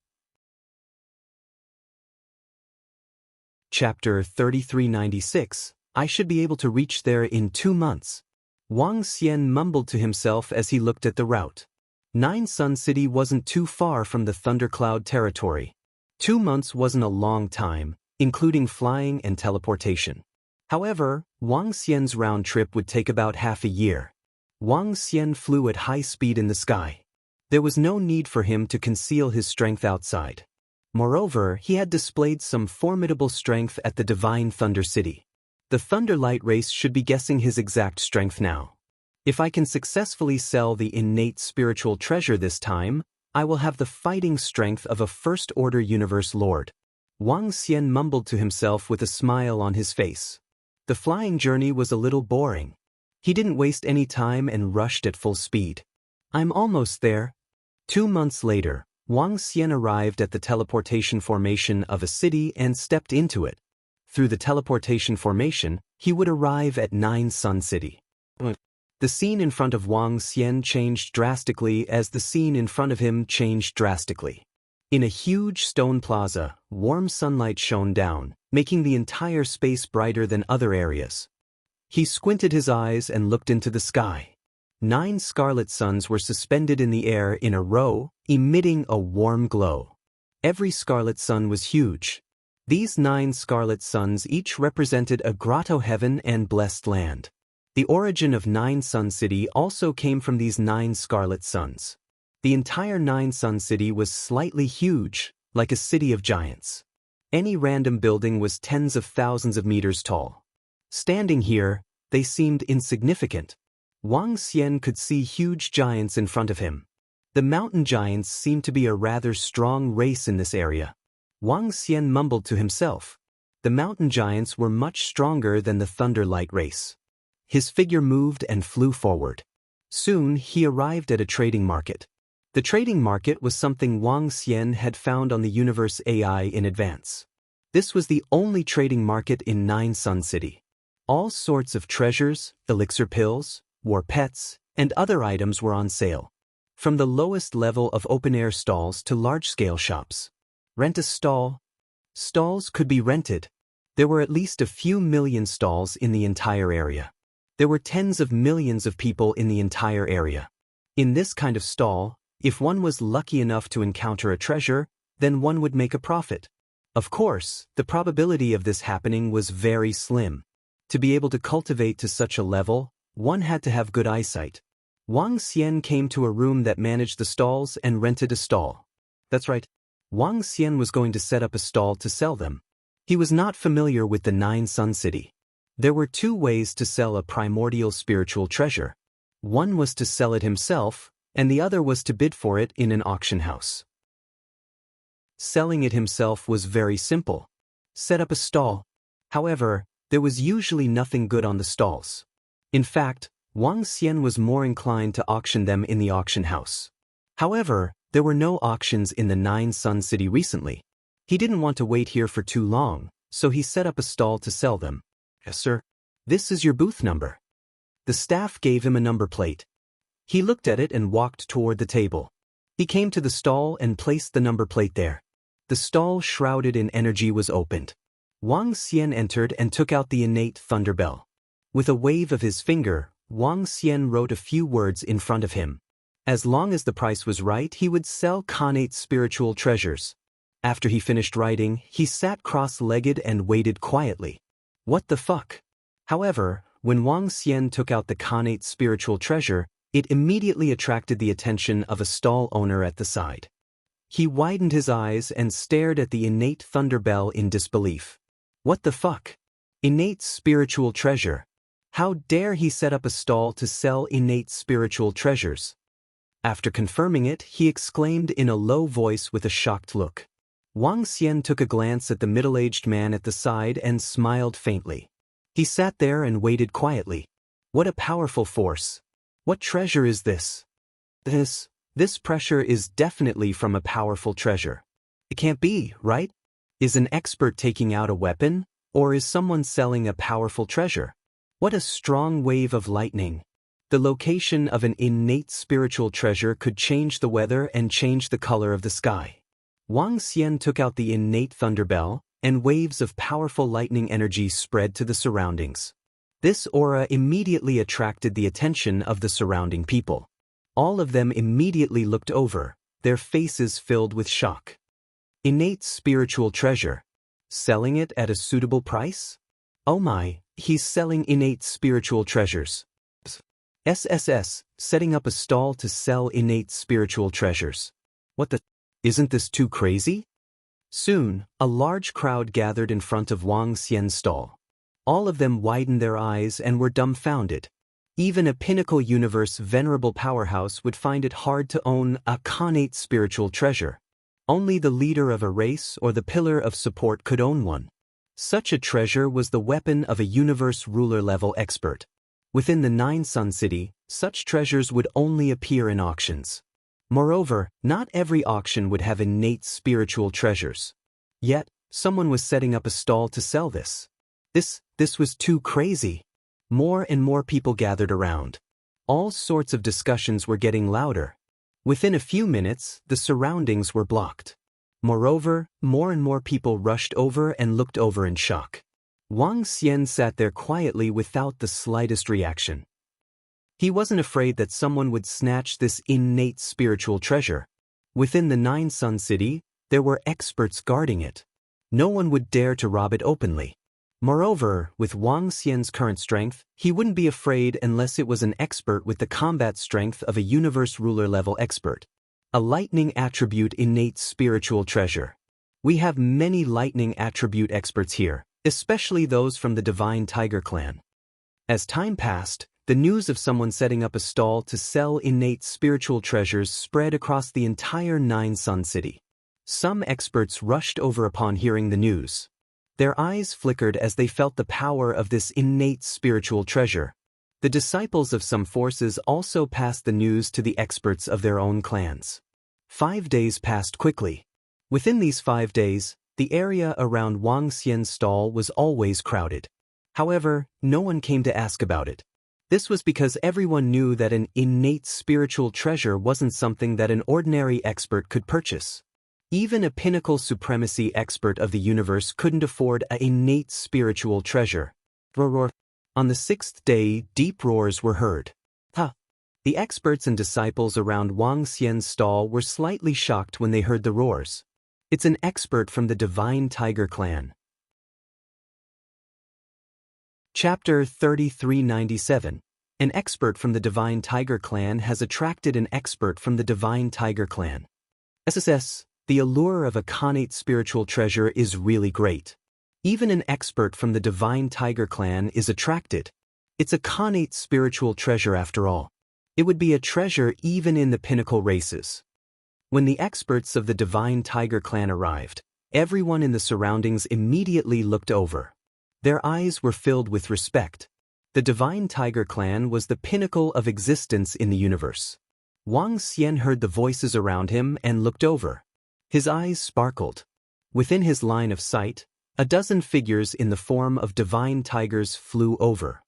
Chapter 3396, I should be able to reach there in 2 months. Wang Xian mumbled to himself as he looked at the route. Nine Sun City wasn't too far from the Thundercloud territory. 2 months wasn't a long time, including flying and teleportation. However, Wang Xian's round trip would take about half a year. Wang Xian flew at high speed in the sky. There was no need for him to conceal his strength outside. Moreover, he had displayed some formidable strength at the Divine Thunder City. The Thunderlight race should be guessing his exact strength now. If I can successfully sell the innate spiritual treasure this time, I will have the fighting strength of a first-order universe lord. Wang Xian mumbled to himself with a smile on his face. The flying journey was a little boring. He didn't waste any time and rushed at full speed. I'm almost there. 2 months later, Wang Xian arrived at the teleportation formation of a city and stepped into it. Through the teleportation formation, he would arrive at Nine Sun City. The scene in front of Wang Xian changed drastically as the scene in front of him changed drastically. In a huge stone plaza, warm sunlight shone down, making the entire space brighter than other areas. He squinted his eyes and looked into the sky. 9 scarlet suns were suspended in the air in a row, emitting a warm glow. Every scarlet sun was huge. These 9 scarlet suns each represented a grotto heaven and blessed land. The origin of Nine Sun City also came from these 9 scarlet suns. The entire Nine Sun City was slightly huge, like a city of giants. Any random building was tens of thousands of meters tall. Standing here, they seemed insignificant. Wang Xian could see huge giants in front of him. The mountain giants seemed to be a rather strong race in this area. Wang Xian mumbled to himself. The mountain giants were much stronger than the Thunderlight race. His figure moved and flew forward. Soon he arrived at a trading market. The trading market was something Wang Xian had found on the universe AI in advance. This was the only trading market in Nine Sun City. All sorts of treasures, elixir pills, war pets, and other items were on sale. From the lowest level of open-air stalls to large-scale shops. Rent a stall. Stalls could be rented. There were at least a few million stalls in the entire area. There were tens of millions of people in the entire area. In this kind of stall, if one was lucky enough to encounter a treasure, then one would make a profit. Of course, the probability of this happening was very slim. To be able to cultivate to such a level, one had to have good eyesight. Wang Xian came to a room that managed the stalls and rented a stall. That's right. Wang Xian was going to set up a stall to sell them. He was not familiar with the Nine Sun City. There were 2 ways to sell a primordial spiritual treasure. One was to sell it himself, and the other was to bid for it in an auction house. Selling it himself was very simple. Set up a stall. However, there was usually nothing good on the stalls. In fact, Wang Xian was more inclined to auction them in the auction house. However, there were no auctions in the Nine Sun City recently. He didn't want to wait here for too long, so he set up a stall to sell them. Yes, sir. This is your booth number. The staff gave him a number plate. He looked at it and walked toward the table. He came to the stall and placed the number plate there. The stall shrouded in energy was opened. Wang Xian entered and took out the innate thunderbell. With a wave of his finger, Wang Xian wrote a few words in front of him. As long as the price was right, he would sell connate spiritual treasures. After he finished writing, he sat cross-legged and waited quietly. What the fuck? However, when Wang Xian took out the Khanate spiritual treasure, it immediately attracted the attention of a stall owner at the side. He widened his eyes and stared at the innate thunder bell in disbelief. What the fuck? Innate spiritual treasure. How dare he set up a stall to sell innate spiritual treasures? After confirming it, he exclaimed in a low voice with a shocked look. Wang Xian took a glance at the middle-aged man at the side and smiled faintly. He sat there and waited quietly. What a powerful force. What treasure is this? This pressure is definitely from a powerful treasure. It can't be, right? Is an expert taking out a weapon, or is someone selling a powerful treasure? What a strong wave of lightning. The location of an innate spiritual treasure could change the weather and change the color of the sky. Wang Xian took out the innate thunder bell, and waves of powerful lightning energy spread to the surroundings. This aura immediately attracted the attention of the surrounding people. All of them immediately looked over, their faces filled with shock. Innate spiritual treasure. Selling it at a suitable price? Oh my, he's selling innate spiritual treasures. SSS, setting up a stall to sell innate spiritual treasures. What the? Isn't this too crazy? Soon, a large crowd gathered in front of Wang Xian's stall. All of them widened their eyes and were dumbfounded. Even a pinnacle universe venerable powerhouse would find it hard to own a Khanate spiritual treasure. Only the leader of a race or the pillar of support could own one. Such a treasure was the weapon of a universe ruler-level expert. Within the Nine Sun City, such treasures would only appear in auctions. Moreover, not every auction would have innate spiritual treasures. Yet, someone was setting up a stall to sell this. This was too crazy. More and more people gathered around. All sorts of discussions were getting louder. Within a few minutes, the surroundings were blocked. Moreover, more and more people rushed over and looked over in shock. Wang Xian sat there quietly without the slightest reaction. He wasn't afraid that someone would snatch this innate spiritual treasure. Within the Nine Sun City, there were experts guarding it. No one would dare to rob it openly. Moreover, with Wang Xian's current strength, he wouldn't be afraid unless it was an expert with the combat strength of a universe ruler-level expert. A lightning attribute innate spiritual treasure. We have many lightning attribute experts here, especially those from the Divine Tiger clan. As time passed, the news of someone setting up a stall to sell innate spiritual treasures spread across the entire Nine Sun City. Some experts rushed over upon hearing the news. Their eyes flickered as they felt the power of this innate spiritual treasure. The disciples of some forces also passed the news to the experts of their own clans. 5 days passed quickly. Within these 5 days, the area around Wang Xian's stall was always crowded. However, no one came to ask about it. This was because everyone knew that an innate spiritual treasure wasn't something that an ordinary expert could purchase. Even a pinnacle supremacy expert of the universe couldn't afford an innate spiritual treasure. Roar. On the 6th day, deep roars were heard. The experts and disciples around Wang Xian's stall were slightly shocked when they heard the roars. It's an expert from the Divine Tiger clan. Chapter 3397. An expert from the Divine Tiger clan has attracted an expert from the Divine Tiger clan. SSS, the allure of a Khanate spiritual treasure is really great. Even an expert from the Divine Tiger clan is attracted. It's a Khanate spiritual treasure after all. It would be a treasure even in the pinnacle races. When the experts of the Divine Tiger clan arrived, everyone in the surroundings immediately looked over. Their eyes were filled with respect. The Divine Tiger clan was the pinnacle of existence in the universe. Wang Xian heard the voices around him and looked over. His eyes sparkled. Within his line of sight, a dozen figures in the form of divine tigers flew over.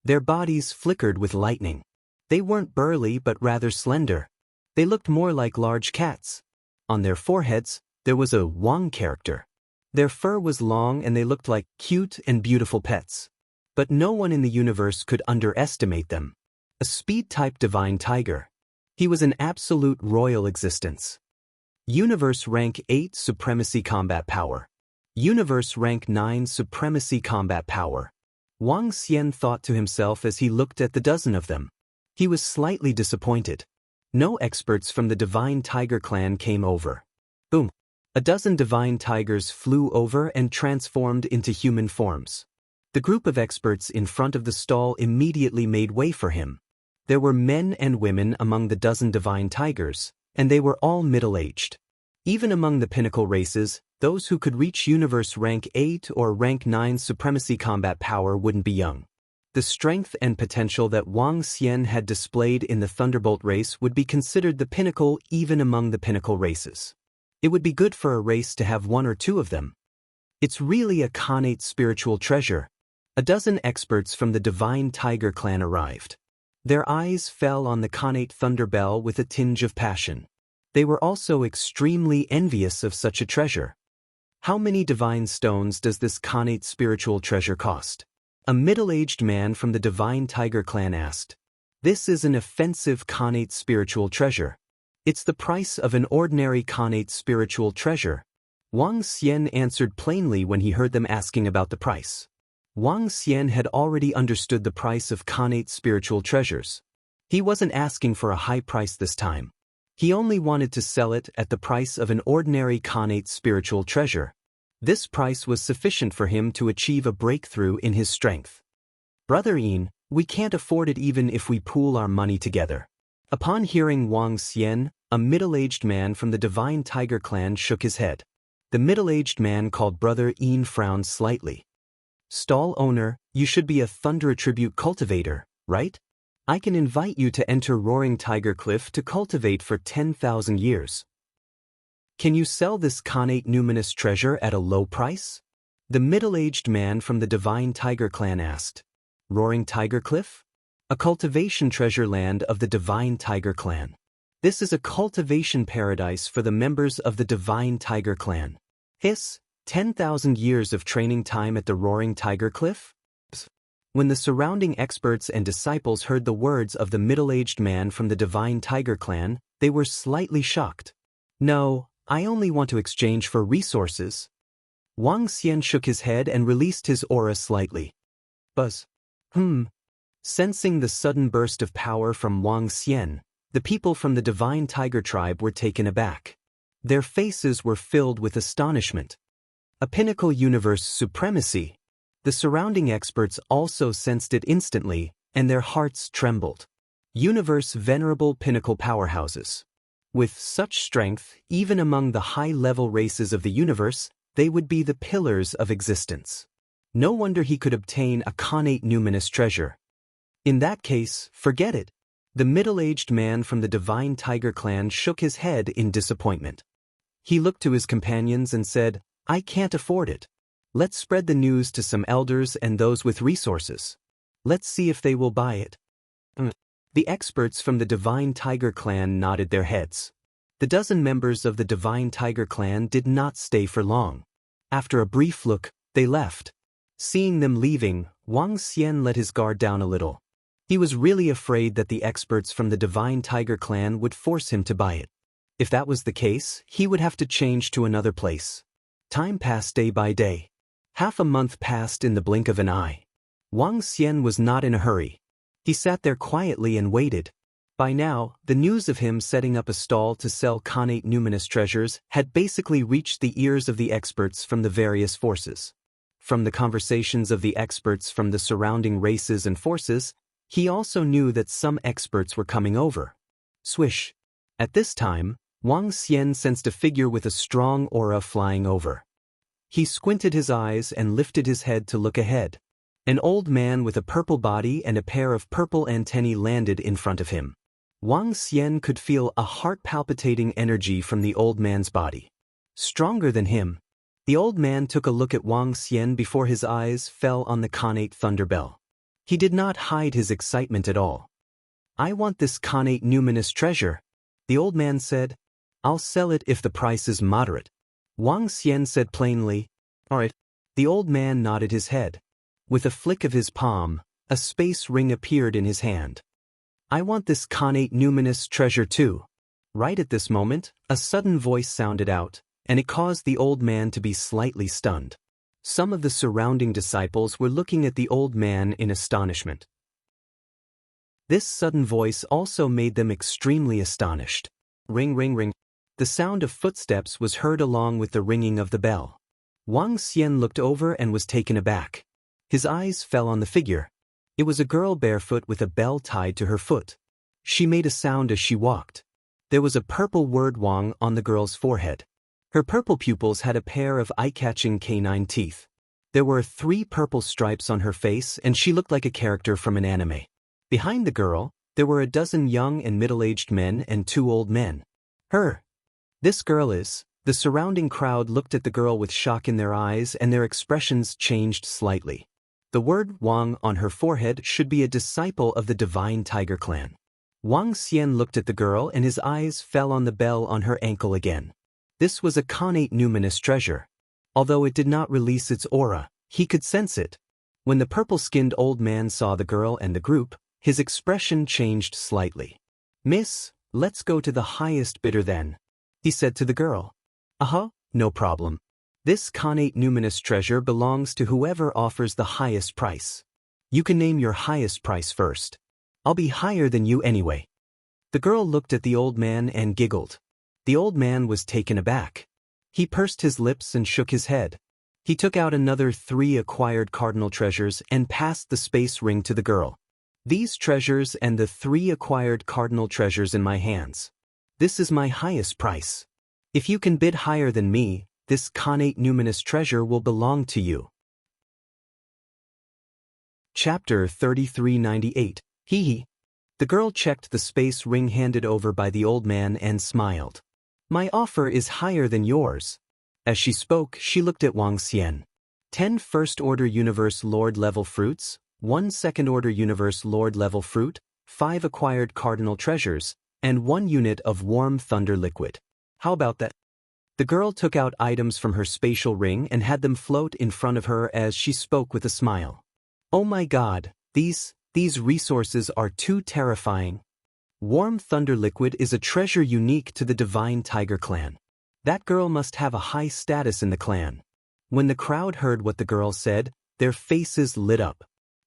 Their bodies flickered with lightning. They weren't burly but rather slender. They looked more like large cats. On their foreheads, there was a Wang character. Their fur was long and they looked like cute and beautiful pets. But no one in the universe could underestimate them. A speed-type divine tiger. He was an absolute royal existence. Universe Rank 8 Supremacy Combat Power. Universe Rank 9 Supremacy Combat Power. Wang Xian thought to himself as he looked at the dozen of them. He was slightly disappointed. No experts from the Divine Tiger clan came over. Boom! A dozen divine tigers flew over and transformed into human forms. The group of experts in front of the stall immediately made way for him. There were men and women among the dozen divine tigers, and they were all middle-aged. Even among the pinnacle races, those who could reach universe rank 8 or rank 9 supremacy combat power wouldn't be young. The strength and potential that Wang Xian had displayed in the Thunderbolt race would be considered the pinnacle even among the pinnacle races. It would be good for a race to have one or two of them. It's really a connate spiritual treasure. A dozen experts from the Divine Tiger clan arrived. Their eyes fell on the connate Thunderbell with a tinge of passion. They were also extremely envious of such a treasure. How many divine stones does this connate spiritual treasure cost? A middle-aged man from the Divine Tiger clan asked. This is an offensive connate spiritual treasure. It's the price of an ordinary connate spiritual treasure. Wang Xian answered plainly when he heard them asking about the price. Wang Xian had already understood the price of connate spiritual treasures. He wasn't asking for a high price this time. He only wanted to sell it at the price of an ordinary connate spiritual treasure. This price was sufficient for him to achieve a breakthrough in his strength. Brother Yin, we can't afford it even if we pool our money together. Upon hearing Wang Xian, a middle-aged man from the Divine Tiger clan shook his head. The middle-aged man called Brother Yin frowned slightly. Stall owner, you should be a Thunder Attribute cultivator, right? I can invite you to enter Roaring Tiger Cliff to cultivate for 10,000 years. Can you sell this connate numinous treasure at a low price? The middle-aged man from the Divine Tiger clan asked. Roaring Tiger Cliff? A cultivation treasure land of the Divine Tiger clan. This is a cultivation paradise for the members of the Divine Tiger clan. 10,000 years of training time at the Roaring Tiger Cliff? When the surrounding experts and disciples heard the words of the middle-aged man from the Divine Tiger clan, they were slightly shocked. No, I only want to exchange for resources. Wang Xian shook his head and released his aura slightly. Buzz. Sensing the sudden burst of power from Wang Xian, the people from the Divine Tiger tribe were taken aback. Their faces were filled with astonishment. A pinnacle universe supremacy. The surrounding experts also sensed it instantly, and their hearts trembled. Universe venerable pinnacle powerhouses. With such strength, even among the high-level races of the universe, they would be the pillars of existence. No wonder he could obtain a connate numinous treasure. In that case, forget it. The middle-aged man from the Divine Tiger clan shook his head in disappointment. He looked to his companions and said, I can't afford it. Let's spread the news to some elders and those with resources. Let's see if they will buy it. The experts from the Divine Tiger clan nodded their heads. The dozen members of the Divine Tiger clan did not stay for long. After a brief look, they left. Seeing them leaving, Wang Xian let his guard down a little. He was really afraid that the experts from the Divine Tiger clan would force him to buy it. If that was the case, he would have to change to another place. Time passed day by day. Half a month passed in the blink of an eye. Wang Xian was not in a hurry. He sat there quietly and waited. By now, the news of him setting up a stall to sell connate numinous treasures had basically reached the ears of the experts from the various forces. From the conversations of the experts from the surrounding races and forces, he also knew that some experts were coming over. Swish. At this time, Wang Xian sensed a figure with a strong aura flying over. He squinted his eyes and lifted his head to look ahead. An old man with a purple body and a pair of purple antennae landed in front of him. Wang Xian could feel a heart-palpitating energy from the old man's body. Stronger than him. The old man took a look at Wang Xian before his eyes fell on the connate Thunderbell. He did not hide his excitement at all. I want this connate numinous treasure, the old man said. I'll sell it if the price is moderate. Wang Xian said plainly. All right. The old man nodded his head. With a flick of his palm, a space ring appeared in his hand. I want this connate numinous treasure too. Right at this moment, a sudden voice sounded out, and it caused the old man to be slightly stunned. Some of the surrounding disciples were looking at the old man in astonishment. This sudden voice also made them extremely astonished. Ring, ring, ring. The sound of footsteps was heard along with the ringing of the bell. Wang Xian looked over and was taken aback. His eyes fell on the figure. It was a girl barefoot with a bell tied to her foot. She made a sound as she walked. There was a purple word Wang on the girl's forehead. Her purple pupils had a pair of eye-catching canine teeth. There were 3 purple stripes on her face and she looked like a character from an anime. Behind the girl, there were a dozen young and middle-aged men and 2 old men. This girl is. The surrounding crowd looked at the girl with shock in their eyes and their expressions changed slightly. The word Wang on her forehead should be a disciple of the Divine Tiger Clan. Wang Xian looked at the girl and his eyes fell on the bell on her ankle again. This was a connate numinous treasure. Although it did not release its aura, he could sense it. When the purple-skinned old man saw the girl and the group, his expression changed slightly. "Miss, let's go to the highest bidder then," he said to the girl. No problem. This connate numinous treasure belongs to whoever offers the highest price. You can name your highest price first. I'll be higher than you anyway." The girl looked at the old man and giggled. The old man was taken aback. He pursed his lips and shook his head. He took out another 3 acquired cardinal treasures and passed the space ring to the girl. "These treasures and the 3 acquired cardinal treasures in my hands. This is my highest price. If you can bid higher than me, this connate numinous treasure will belong to you." Chapter 3398. Hee. The girl checked the space ring handed over by the old man and smiled. "My offer is higher than yours." As she spoke, she looked at Wang Xian. 10 first-order universe lord-level fruits, 1 second-order universe lord-level fruit, 5 acquired cardinal treasures, and 1 unit of warm thunder liquid. How about that? The girl took out items from her spatial ring and had them float in front of her as she spoke with a smile. "Oh my God, these resources are too terrifying. Warm thunder liquid is a treasure unique to the Divine Tiger Clan. That girl must have a high status in the clan." When the crowd heard what the girl said, their faces lit up.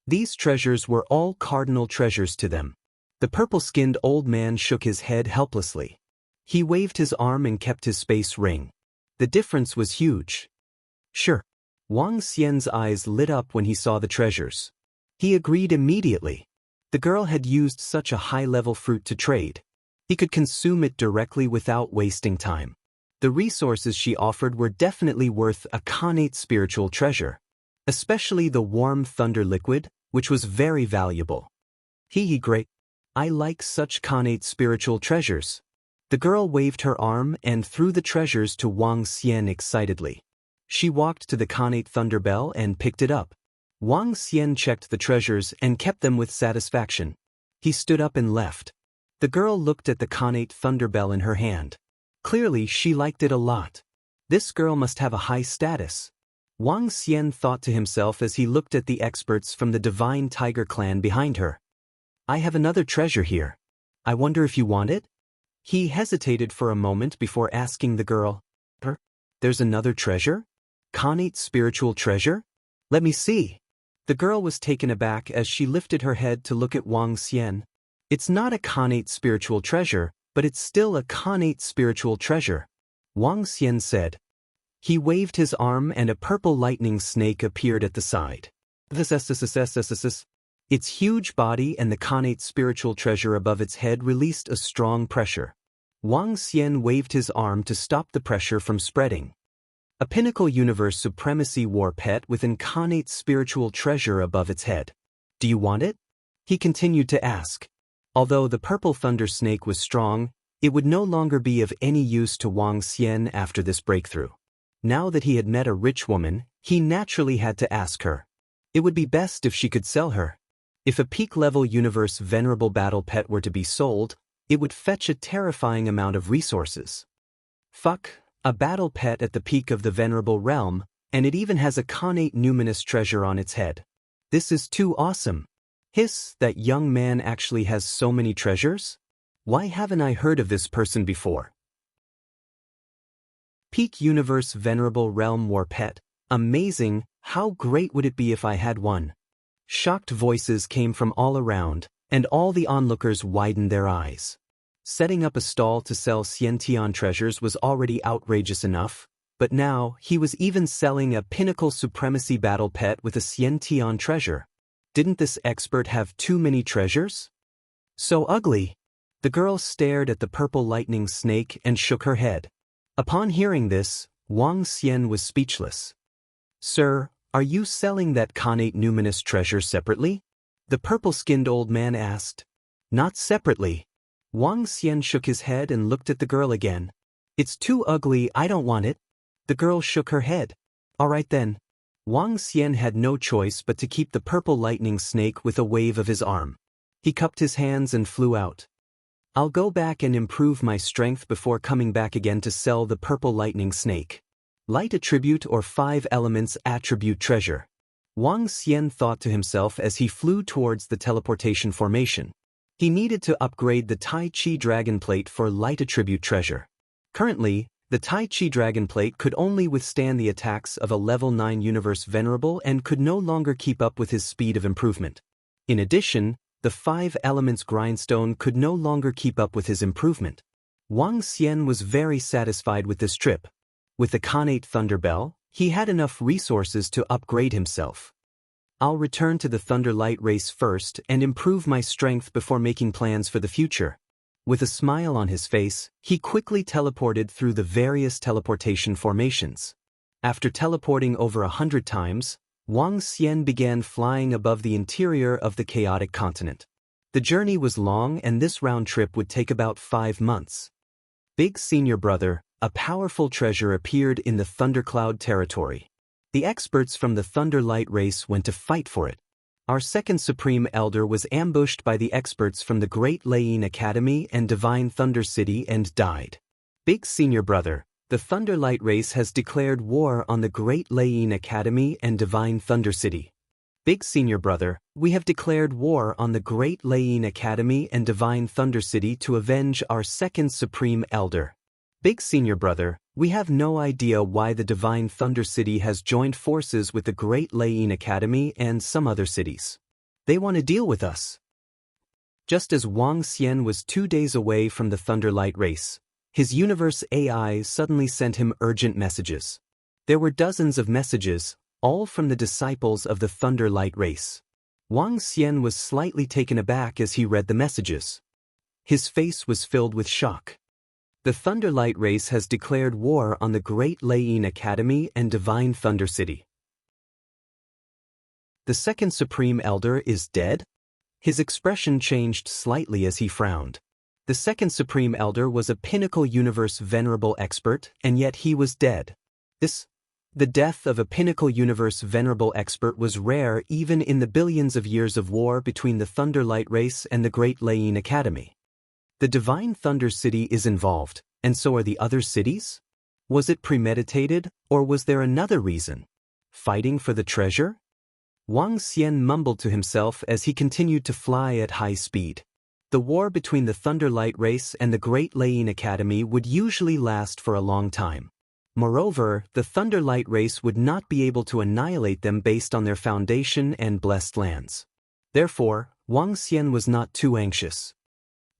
These treasures were all cardinal treasures to them. The purple-skinned old man shook his head helplessly. He waved his arm and kept his space ring. The difference was huge. "Sure." Wang Xian's eyes lit up when he saw the treasures. He agreed immediately. The girl had used such a high-level fruit to trade. He could consume it directly without wasting time. The resources she offered were definitely worth a connate spiritual treasure, especially the warm thunder liquid, which was very valuable. Great. I like such connate spiritual treasures." The girl waved her arm and threw the treasures to Wang Xian excitedly. She walked to the connate thunder bell and picked it up. Wang Xian checked the treasures and kept them with satisfaction. He stood up and left. The girl looked at the connate thunder bell in her hand. Clearly, she liked it a lot. This girl must have a high status. Wang Xian thought to himself as he looked at the experts from the Divine Tiger Clan behind her. "I have another treasure here. I wonder if you want it?" He hesitated for a moment before asking the girl, "There's another treasure? Connate spiritual treasure? Let me see." The girl was taken aback as she lifted her head to look at Wang Xian. "It's not a connate spiritual treasure, but it's still a connate spiritual treasure," Wang Xian said. He waved his arm and a purple lightning snake appeared at the side. Its huge body and the connate spiritual treasure above its head released a strong pressure. Wang Xian waved his arm to stop the pressure from spreading. A pinnacle universe supremacy war pet with an connate spiritual treasure above its head. "Do you want it?" He continued to ask. Although the purple thunder snake was strong, it would no longer be of any use to Wang Xian after this breakthrough. Now that he had met a rich woman, he naturally had to ask her. It would be best if she could sell her. If a peak-level universe venerable battle pet were to be sold, it would fetch a terrifying amount of resources. A battle pet at the peak of the venerable realm, and it even has a connate numinous treasure on its head. This is too awesome. That young man actually has so many treasures? Why haven't I heard of this person before? Peak Universe Venerable Realm War Pet, Amazing, how great would it be if I had one? Shocked voices came from all around, and all the onlookers widened their eyes. Setting up a stall to sell Xiantian treasures was already outrageous enough, but now he was even selling a pinnacle supremacy battle pet with a Xiantian treasure. Didn't this expert have too many treasures? So ugly. The girl stared at the purple lightning snake and shook her head. Upon hearing this, Wang Xian was speechless. Sir, are you selling that connate numinous treasure separately? The purple-skinned old man asked. Not separately. Wang Xian shook his head and looked at the girl again. It's too ugly, I don't want it. The girl shook her head. All right then. Wang Xian had no choice but to keep the purple lightning snake with a wave of his arm. He cupped his hands and flew out. I'll go back and improve my strength before coming back again to sell the purple lightning snake. Light attribute or 5 elements attribute treasure. Wang Xian thought to himself as he flew towards the teleportation formation. He needed to upgrade the Tai Chi Dragon Plate for light attribute treasure. Currently, the Tai Chi Dragon Plate could only withstand the attacks of a level 9 Universe Venerable and could no longer keep up with his speed of improvement. In addition, the 5 elements grindstone could no longer keep up with his improvement. Wang Xian was very satisfied with this trip. With the connate Thunderbell, he had enough resources to upgrade himself. I'll return to the Thunder Light race first and improve my strength before making plans for the future. With a smile on his face, he quickly teleported through the various teleportation formations. After teleporting over 100 times, Wang Xian began flying above the interior of the chaotic continent. The journey was long and this round trip would take about 5 months. Big Senior Brother, a powerful treasure appeared in the Thundercloud territory. The experts from the Thunder Light race went to fight for it. Our second Supreme Elder was ambushed by the experts from the Great Lane Academy and Divine Thunder City and died. Big Senior Brother, the Thunder Light race has declared war on the Great Lane Academy and Divine Thunder City. Big Senior Brother, we have declared war on the Great Lane Academy and Divine Thunder City to avenge our second Supreme Elder. Big Senior Brother, we have no idea why the Divine Thunder City has joined forces with the Great Lane Academy and some other cities. They want to deal with us. Just as Wang Xian was 2 days away from the Thunder Light race, his universe AI suddenly sent him urgent messages. There were dozens of messages, all from the disciples of the Thunder Light race. Wang Xian was slightly taken aback as he read the messages. His face was filled with shock. The Thunder Light race has declared war on the Great Lane Academy and Divine Thunder City. The second Supreme Elder is dead? His expression changed slightly as he frowned. The second Supreme Elder was a Pinnacle Universe Venerable expert, and yet he was dead. The death of a Pinnacle Universe Venerable expert was rare even in the billions of years of war between the Thunder Light race and the Great Lane Academy. The Divine Thunder City is involved, and so are the other cities? Was it premeditated, or was there another reason? Fighting for the treasure? Wang Xian mumbled to himself as he continued to fly at high speed. The war between the Thunder Light race and the Great Lane Academy would usually last for a long time. Moreover, the Thunder Light race would not be able to annihilate them based on their foundation and blessed lands. Therefore, Wang Xian was not too anxious.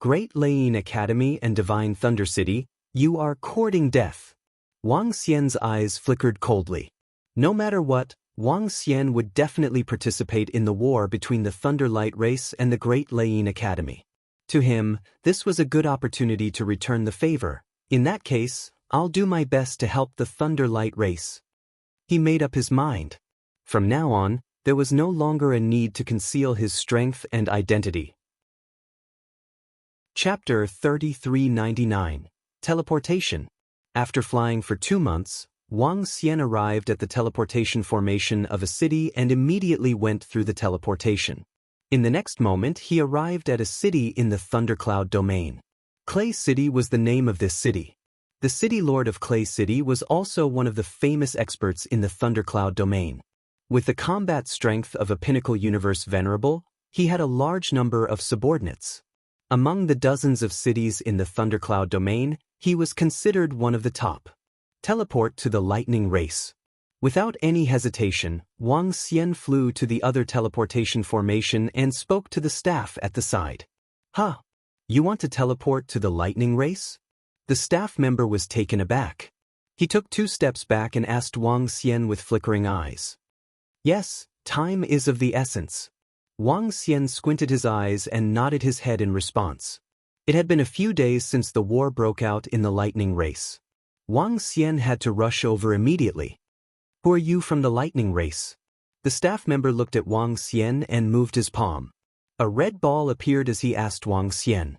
Great Lane Academy and Divine Thunder City, you are courting death. Wang Xian's eyes flickered coldly. No matter what, Wang Xian would definitely participate in the war between the Thunder Light race and the Great Lane Academy. To him, this was a good opportunity to return the favor. In that case, I'll do my best to help the Thunder Light race. He made up his mind. From now on, there was no longer a need to conceal his strength and identity. Chapter 3399. Teleportation. After flying for 2 months, Wang Xian arrived at the teleportation formation of a city and immediately went through the teleportation. In the next moment he arrived at a city in the Thundercloud domain. Clay City was the name of this city. The city lord of Clay City was also one of the famous experts in the Thundercloud domain. With the combat strength of a Pinnacle Universe Venerable, he had a large number of subordinates. Among the dozens of cities in the Thundercloud domain, he was considered one of the top. Teleport to the Lightning race. Without any hesitation, Wang Xian flew to the other teleportation formation and spoke to the staff at the side. "Huh? You want to teleport to the lightning race?" The staff member was taken aback. He took 2 steps back and asked Wang Xian with flickering eyes. "Yes, time is of the essence." Wang Xian squinted his eyes and nodded his head in response. It had been a few days since the war broke out in the lightning race. Wang Xian had to rush over immediately. "Who are you from the lightning race?" The staff member looked at Wang Xian and moved his palm. A red ball appeared as he asked Wang Xian.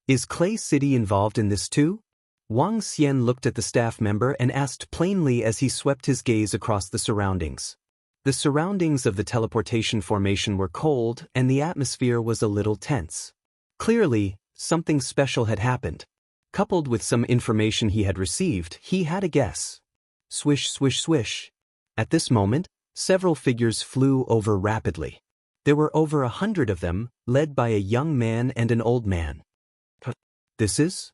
"Is Clay City involved in this too?" Wang Xian looked at the staff member and asked plainly as he swept his gaze across the surroundings. The surroundings of the teleportation formation were cold and the atmosphere was a little tense. Clearly, something special had happened. Coupled with some information he had received, he had a guess. Swish, swish, swish. At this moment, several figures flew over rapidly. There were over 100 of them, led by a young man and an old man. "This is?"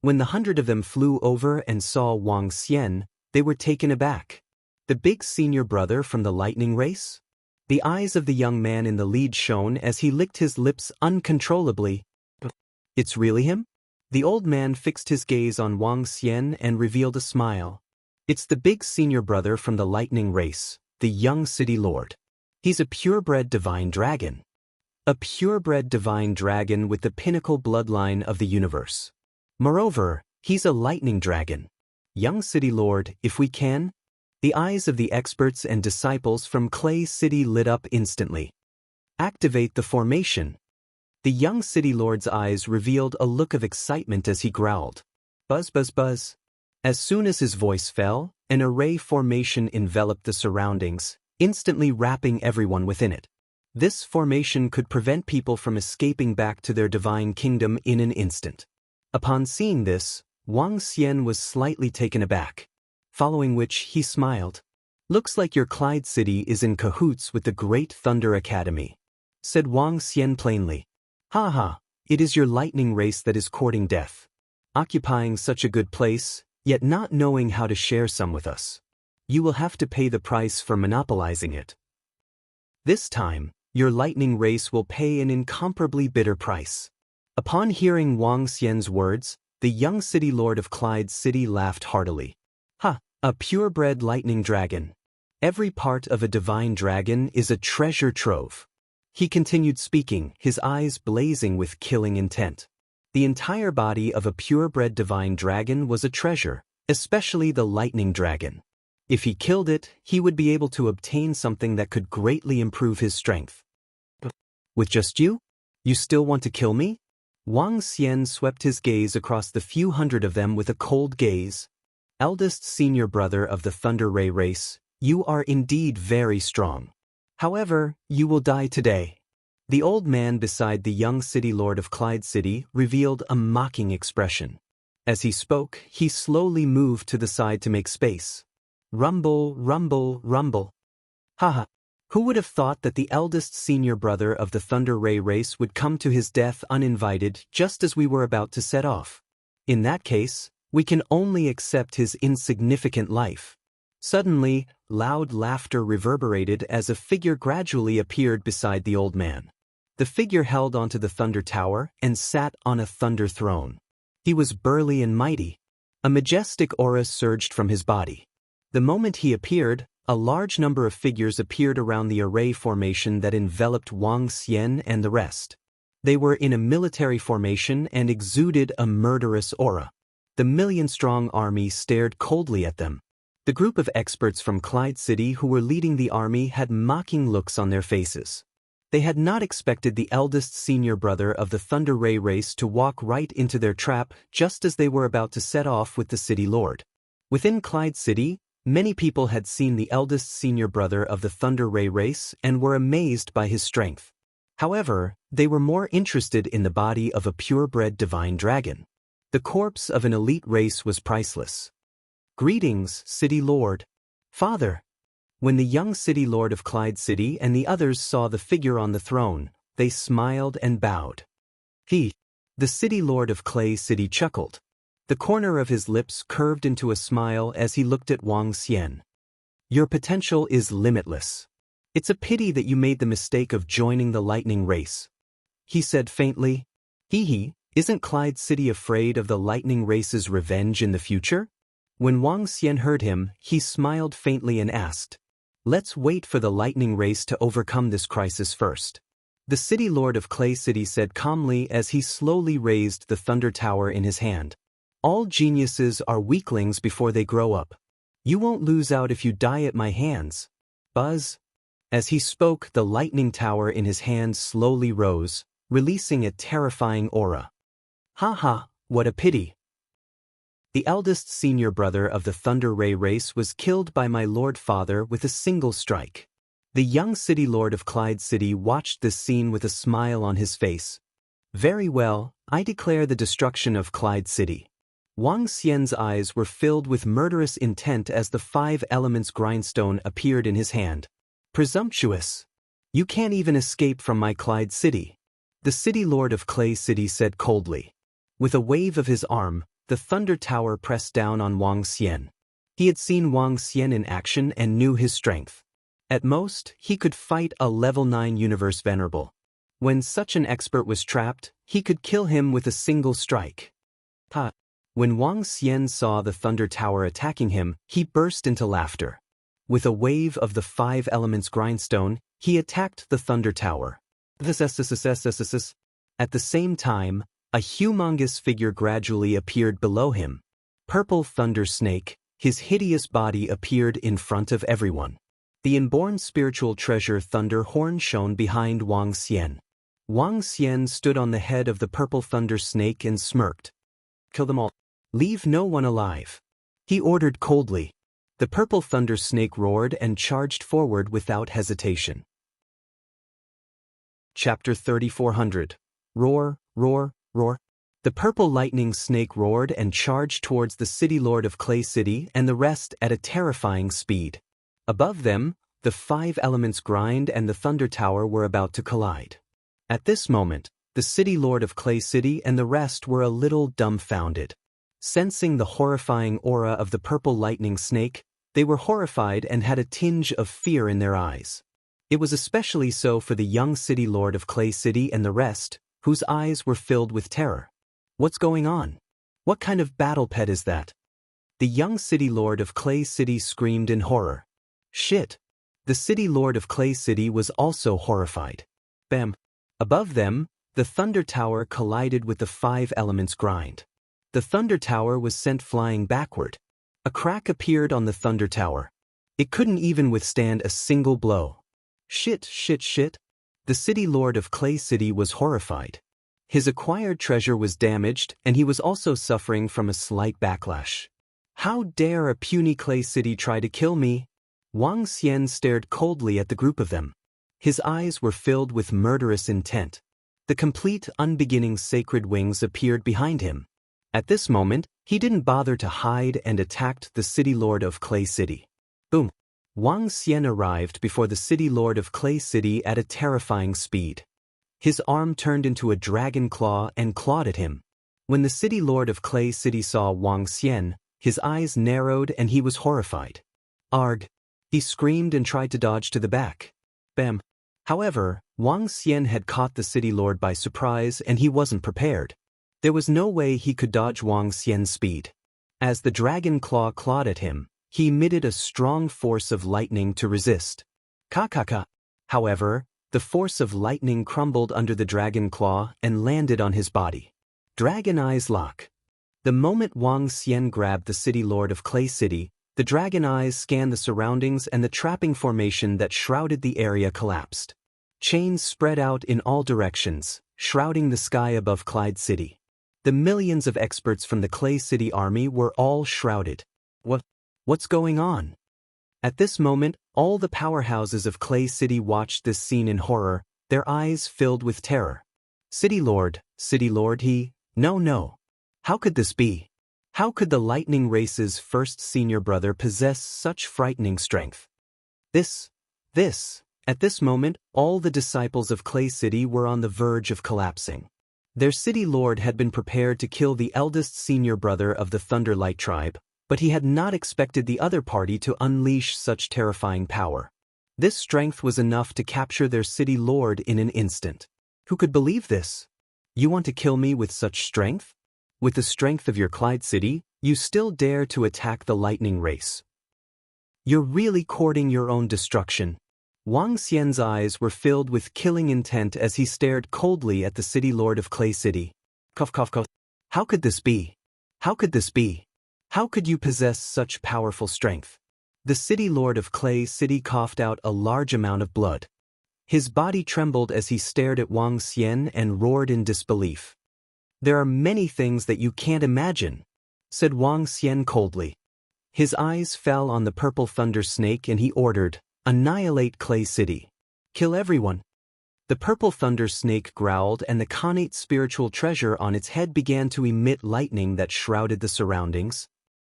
When the 100 of them flew over and saw Wang Xian, they were taken aback. The big senior brother from the lightning race? The eyes of the young man in the lead shone as he licked his lips uncontrollably. "It's really him?" The old man fixed his gaze on Wang Xian and revealed a smile. "It's the big senior brother from the lightning race, the young city lord. He's a purebred divine dragon. A purebred divine dragon with the pinnacle bloodline of the universe. Moreover, he's a lightning dragon. Young city lord, if we can." The eyes of the experts and disciples from Clay City lit up instantly. "Activate the formation." The young city lord's eyes revealed a look of excitement as he growled. "Buzz, buzz, buzz." As soon as his voice fell, an array formation enveloped the surroundings, instantly wrapping everyone within it. This formation could prevent people from escaping back to their divine kingdom in an instant. Upon seeing this, Wang Xian was slightly taken aback, following which he smiled. "Looks like your Clyde City is in cahoots with the Great Thunder Academy," said Wang Xian plainly. "Ha ha, it is your lightning race that is courting death. Occupying such a good place, yet not knowing how to share some with us. You will have to pay the price for monopolizing it. This time, your lightning race will pay an incomparably bitter price." Upon hearing Wang Xian's words, the young city lord of Clyde City laughed heartily. "Ha, a purebred lightning dragon. Every part of a divine dragon is a treasure trove." He continued speaking, his eyes blazing with killing intent. The entire body of a purebred divine dragon was a treasure, especially the lightning dragon. If he killed it, he would be able to obtain something that could greatly improve his strength. "With just you? You still want to kill me?" Wang Xian swept his gaze across the few hundred of them with a cold gaze. "Eldest senior brother of the Thunder Ray race, you are indeed very strong. However, you will die today." The old man beside the young city lord of Clyde City revealed a mocking expression. As he spoke, he slowly moved to the side to make space. Rumble, rumble, rumble. Haha. Who would have thought that the eldest senior brother of the Thunder Ray race would come to his death uninvited just as we were about to set off? In that case, we can only accept his insignificant life. Suddenly, loud laughter reverberated as a figure gradually appeared beside the old man. The figure held onto the thunder tower and sat on a thunder throne. He was burly and mighty. A majestic aura surged from his body. The moment he appeared, a large number of figures appeared around the array formation that enveloped Wang Xian and the rest. They were in a military formation and exuded a murderous aura. The million-strong army stared coldly at them. The group of experts from Clyde City who were leading the army had mocking looks on their faces. They had not expected the eldest senior brother of the Thunder Ray race to walk right into their trap just as they were about to set off with the city lord. Within Clyde City, many people had seen the eldest senior brother of the Thunder Ray race and were amazed by his strength. However, they were more interested in the body of a purebred divine dragon. The corpse of an elite race was priceless. "Greetings, City Lord." "Father." When the young City Lord of Clyde City and the others saw the figure on the throne, they smiled and bowed. The City Lord of Clay City chuckled. The corner of his lips curved into a smile as he looked at Wang Xian. Your potential is limitless. It's a pity that you made the mistake of joining the lightning race. He said faintly. Hee, isn't Clyde City afraid of the lightning race's revenge in the future? When Wang Xian heard him, he smiled faintly and asked, let's wait for the lightning race to overcome this crisis first. The city lord of Clay City said calmly as he slowly raised the thunder tower in his hand. All geniuses are weaklings before they grow up. You won't lose out if you die at my hands. Buzz. As he spoke, the lightning tower in his hand slowly rose, releasing a terrifying aura. Ha, what a pity. The eldest senior brother of the Thunder Ray race was killed by my lord father with a single strike. The young city lord of Clyde City watched this scene with a smile on his face. Very well, I declare the destruction of Clyde City. Wang Xian's eyes were filled with murderous intent as the 5 elements grindstone appeared in his hand. Presumptuous. You can't even escape from my Clyde City. The city lord of Clay City said coldly. With a wave of his arm, the thunder tower pressed down on Wang Xian. He had seen Wang Xian in action and knew his strength. At most, he could fight a level 9 universe venerable. When such an expert was trapped, he could kill him with a single strike. When Wang Xian saw the thunder tower attacking him, he burst into laughter. With a wave of the 5 elements grindstone, he attacked the thunder tower. At the same time, a humongous figure gradually appeared below him. Purple Thunder Snake, his hideous body appeared in front of everyone. The inborn spiritual treasure Thunder Horn shone behind Wang Xian. Wang Xian stood on the head of the Purple Thunder Snake and smirked. Kill them all. Leave no one alive. He ordered coldly. The Purple Thunder Snake roared and charged forward without hesitation. Chapter 3400. Roar, roar, roar. The Purple Lightning Snake roared and charged towards the city lord of Clay City and the rest at a terrifying speed. Above them, the 5 elements grind and the thunder tower were about to collide. At this moment, the city lord of Clay City and the rest were a little dumbfounded. Sensing the horrifying aura of the Purple Lightning Snake, they were horrified and had a tinge of fear in their eyes. It was especially so for the young city lord of Clay City and the rest, whose eyes were filled with terror. What's going on? What kind of battle pet is that? The young city lord of Clay City screamed in horror. Shit! The city lord of Clay City was also horrified. Bam! Above them, the thunder tower collided with the 5 elements grind. The thunder tower was sent flying backward. A crack appeared on the thunder tower. It couldn't even withstand a single blow. Shit. The city lord of Clay City was horrified. His acquired treasure was damaged and he was also suffering from a slight backlash. How dare a puny Clay City try to kill me? Wang Xian stared coldly at the group of them. His eyes were filled with murderous intent. The complete unbeginning sacred wings appeared behind him. At this moment, he didn't bother to hide and attacked the city lord of Clay City. Boom! Wang Xian arrived before the city lord of Clay City at a terrifying speed. His arm turned into a dragon claw and clawed at him. When the city lord of Clay City saw Wang Xian, his eyes narrowed and he was horrified. Arg! He screamed and tried to dodge to the back. Bam! However, Wang Xian had caught the city lord by surprise and he wasn't prepared. There was no way he could dodge Wang Xian's speed. As the dragon claw clawed at him, he emitted a strong force of lightning to resist. Ka. However, the force of lightning crumbled under the dragon claw and landed on his body. Dragon Eyes Lock. The moment Wang Xian grabbed the city lord of Clay City, the dragon eyes scanned the surroundings and the trapping formation that shrouded the area collapsed. Chains spread out in all directions, shrouding the sky above Clyde City. The millions of experts from the Clay City army were all shrouded. What's going on? At this moment, all the powerhouses of Clay City watched this scene in horror, their eyes filled with terror. City Lord, no. How could this be? How could the Lightning Race's first senior brother possess such frightening strength? At this moment, all the disciples of Clay City were on the verge of collapsing. Their city lord had been prepared to kill the eldest senior brother of the Thunderlight tribe, But he had not expected the other party to unleash such terrifying power. This strength was enough to capture their city lord in an instant. Who could believe this? You want to kill me with such strength? With the strength of your Clyde city, you still dare to attack the lightning race. You're really courting your own destruction. Wang Xian's eyes were filled with killing intent as he stared coldly at the city lord of Clay City. Cough, cough, cough. How could this be? How could this be? How could you possess such powerful strength? The city lord of Clay City coughed out a large amount of blood. His body trembled as he stared at Wang Xian and roared in disbelief. There are many things that you can't imagine, said Wang Xian coldly. His eyes fell on the purple thunder snake and he ordered, annihilate Clay City. Kill everyone. The purple thunder snake growled and the connate spiritual treasure on its head began to emit lightning that shrouded the surroundings.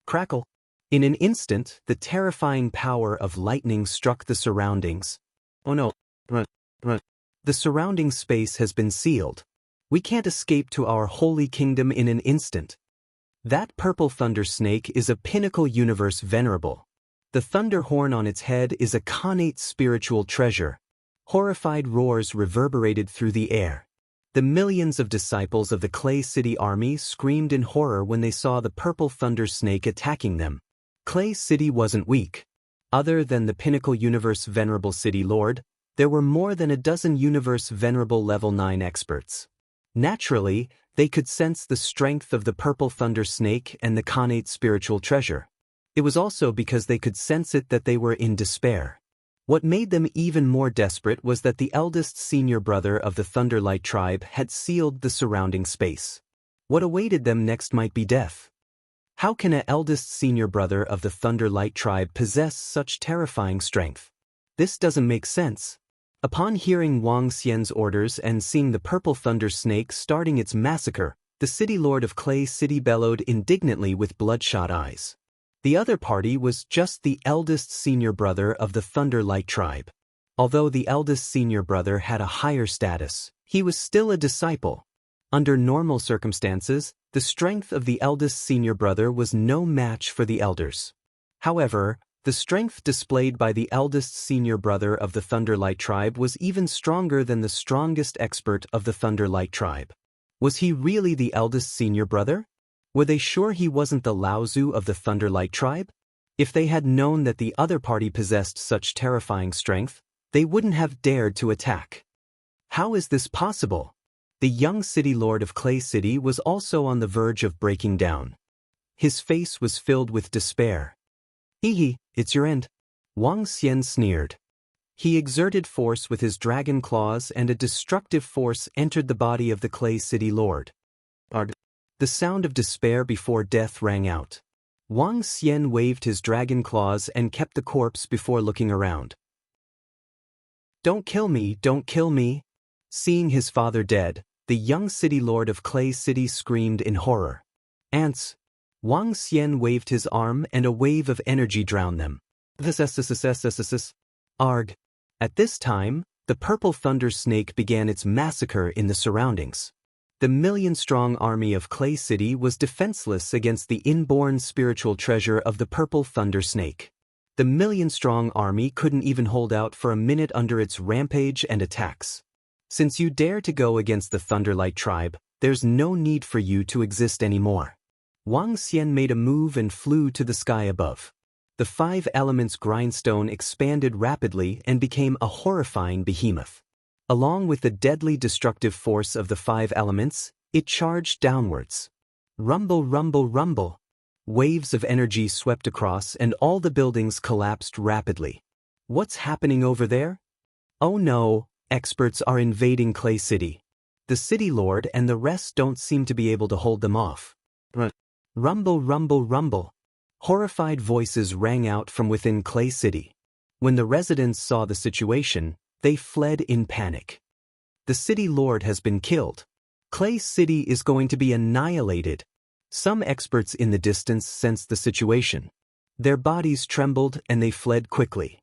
Crackle. In an instant, the terrifying power of lightning struck the surroundings. Oh no. Run. The surrounding space has been sealed. We can't escape to our holy kingdom in an instant. That purple thunder snake is a pinnacle universe venerable. The thunder horn on its head is a connate spiritual treasure. Horrified roars reverberated through the air. The millions of disciples of the Clay City army screamed in horror when they saw the purple thunder snake attacking them. Clay City wasn't weak. Other than the pinnacle universe venerable city lord, there were more than a dozen universe venerable level 9 experts. Naturally, they could sense the strength of the purple thunder snake and the connate spiritual treasure. It was also because they could sense it that they were in despair. What made them even more desperate was that the eldest senior brother of the Thunderlight tribe had sealed the surrounding space. What awaited them next might be death. How can an eldest senior brother of the Thunderlight tribe possess such terrifying strength? This doesn't make sense. Upon hearing Wang Xian's orders and seeing the purple thunder snake starting its massacre, the city lord of Clay City bellowed indignantly with bloodshot eyes. The other party was just the eldest senior brother of the Thunderlight tribe. Although the eldest senior brother had a higher status, he was still a disciple. Under normal circumstances, the strength of the eldest senior brother was no match for the elders. However, the strength displayed by the eldest senior brother of the Thunderlight tribe was even stronger than the strongest expert of the Thunderlight tribe. Was he really the eldest senior brother? Were they sure he wasn't the Laozu of the Thunderlight tribe? If they had known that the other party possessed such terrifying strength, they wouldn't have dared to attack. How is this possible? The young city lord of Clay City was also on the verge of breaking down. His face was filled with despair. Hee, it's your end. Wang Xian sneered. He exerted force with his dragon claws and a destructive force entered the body of the Clay City lord. The sound of despair before death rang out. Wang Xian waved his dragon claws and kept the corpse before looking around. Don't kill me, don't kill me. Seeing his father dead, the young city lord of Clay City screamed in horror. Ants. Wang Xian waved his arm and a wave of energy drowned them. Arg. At this time, the purple thunder snake began its massacre in the surroundings. The million-strong army of Clay City was defenseless against the inborn spiritual treasure of the purple thunder snake. The million-strong army couldn't even hold out for a minute under its rampage and attacks. Since you dare to go against the Thunderlight tribe, there's no need for you to exist anymore. Wang Xian made a move and flew to the sky above. The 5 elements grindstone expanded rapidly and became a horrifying behemoth. Along with the deadly destructive force of the 5 elements, it charged downwards. Rumble, rumble, rumble. Waves of energy swept across and all the buildings collapsed rapidly. What's happening over there? Oh no, experts are invading Clay City. The city lord and the rest don't seem to be able to hold them off. Rumble, rumble, rumble. Horrified voices rang out from within Clay City. When the residents saw the situation, they fled in panic. The city lord has been killed. Clay City is going to be annihilated. Some experts in the distance sensed the situation. Their bodies trembled and they fled quickly.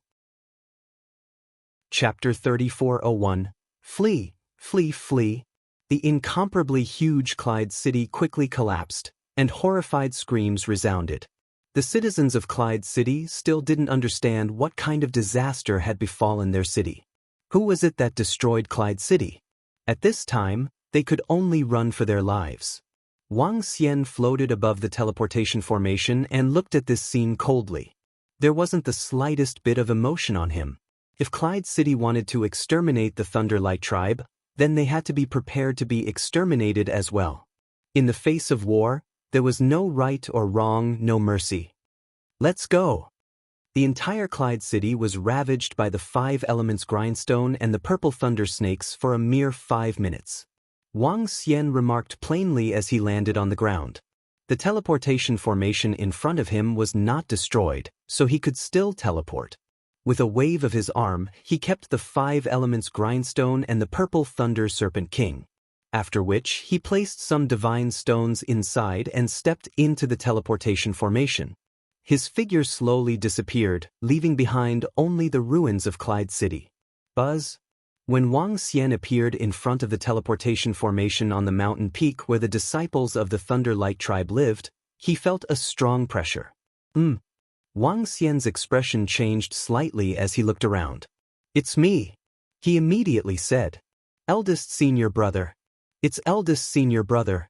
Chapter 3401. Flee, flee, flee. The incomparably huge Clyde City quickly collapsed, and horrified screams resounded. The citizens of Clyde City still didn't understand what kind of disaster had befallen their city. Who was it that destroyed Clyde City? At this time, they could only run for their lives. Wang Xian floated above the teleportation formation and looked at this scene coldly. There wasn't the slightest bit of emotion on him. If Clyde City wanted to exterminate the Thunderlight tribe, then they had to be prepared to be exterminated as well. In the face of war, there was no right or wrong, no mercy. Let's go! The entire Clyde City was ravaged by the 5 elements grindstone and the purple thunder snakes for a mere 5 minutes. Wang Xian remarked plainly as he landed on the ground. The teleportation formation in front of him was not destroyed, so he could still teleport. With a wave of his arm, he kept the 5 elements grindstone and the purple thunder serpent king. After which, he placed some divine stones inside and stepped into the teleportation formation. His figure slowly disappeared, leaving behind only the ruins of Clyde City. Buzz. When Wang Xian appeared in front of the teleportation formation on the mountain peak where the disciples of the Thunderlight tribe lived, he felt a strong pressure. Wang Xian's expression changed slightly as he looked around. "It's me," he immediately said. "Eldest senior brother. It's eldest senior brother."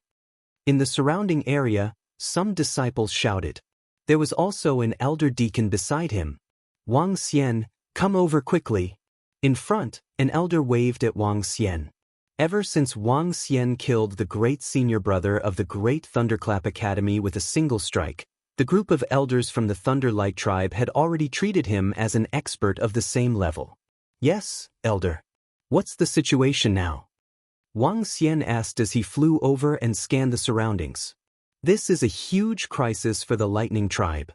In the surrounding area, some disciples shouted. There was also an elder deacon beside him. "Wang Xian, come over quickly." In front, an elder waved at Wang Xian. Ever since Wang Xian killed the great senior brother of the Great Thunderclap Academy with a single strike, the group of elders from the Thunderlight tribe had already treated him as an expert of the same level. "Yes, elder. What's the situation now?" Wang Xian asked as he flew over and scanned the surroundings. "This is a huge crisis for the Lightning tribe."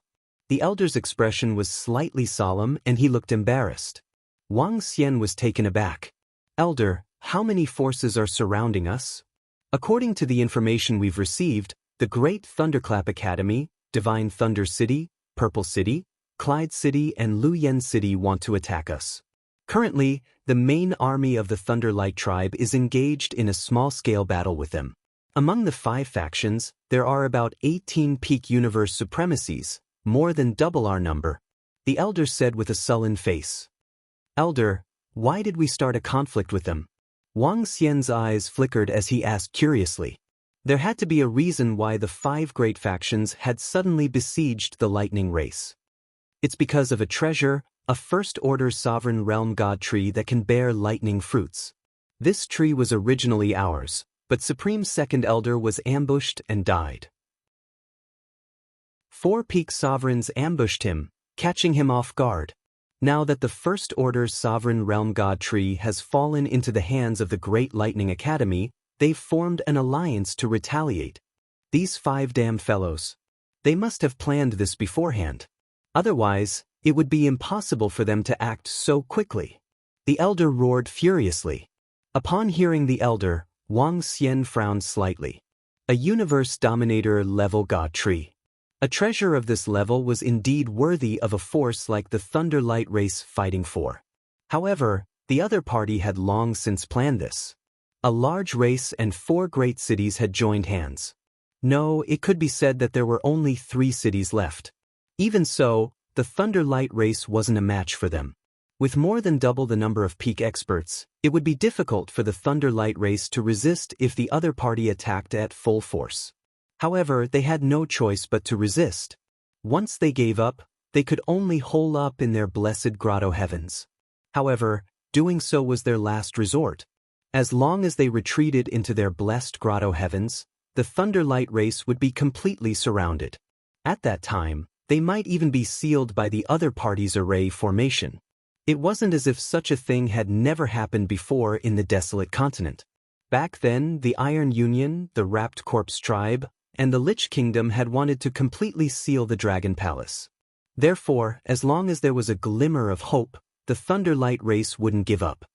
The elder's expression was slightly solemn and he looked embarrassed. Wang Xian was taken aback. "Elder, how many forces are surrounding us?" "According to the information we've received, the Great Thunderclap Academy, Divine Thunder City, Purple City, Clyde City and Luyen City want to attack us. Currently, the main army of the Thunderlight tribe is engaged in a small-scale battle with them. Among the 5 factions, there are about 18 peak universe supremacies, more than double our number," the elder said with a sullen face. "Elder, why did we start a conflict with them?" Wang Xian's eyes flickered as he asked curiously. There had to be a reason why the 5 great factions had suddenly besieged the Lightning race. "It's because of a treasure, a first-order sovereign realm god tree that can bear lightning fruits. This tree was originally ours, but Supreme Second Elder was ambushed and died. 4 peak sovereigns ambushed him, catching him off guard. Now that the First Order's sovereign realm god tree has fallen into the hands of the Great Lightning Academy, they've formed an alliance to retaliate. These 5 damn fellows. They must have planned this beforehand. Otherwise, it would be impossible for them to act so quickly." The elder roared furiously. Upon hearing the elder, Wang Xian frowned slightly. A universe dominator level god tree. A treasure of this level was indeed worthy of a force like the Thunderlight race fighting for. However, the other party had long since planned this. A large race and 4 great cities had joined hands. No, it could be said that there were only 3 cities left. Even so, the Thunderlight race wasn't a match for them. With more than double the number of peak experts, it would be difficult for the Thunderlight race to resist if the other party attacked at full force. However, they had no choice but to resist. Once they gave up, they could only hole up in their blessed grotto heavens. However, doing so was their last resort. As long as they retreated into their blessed grotto heavens, the Thunderlight race would be completely surrounded. At that time, they might even be sealed by the other party's array formation. It wasn't as if such a thing had never happened before in the desolate continent. Back then, the Iron Union, the Wrapped Corpse tribe, and the Lich Kingdom had wanted to completely seal the Dragon Palace. Therefore, as long as there was a glimmer of hope, the Thunderlight race wouldn't give up.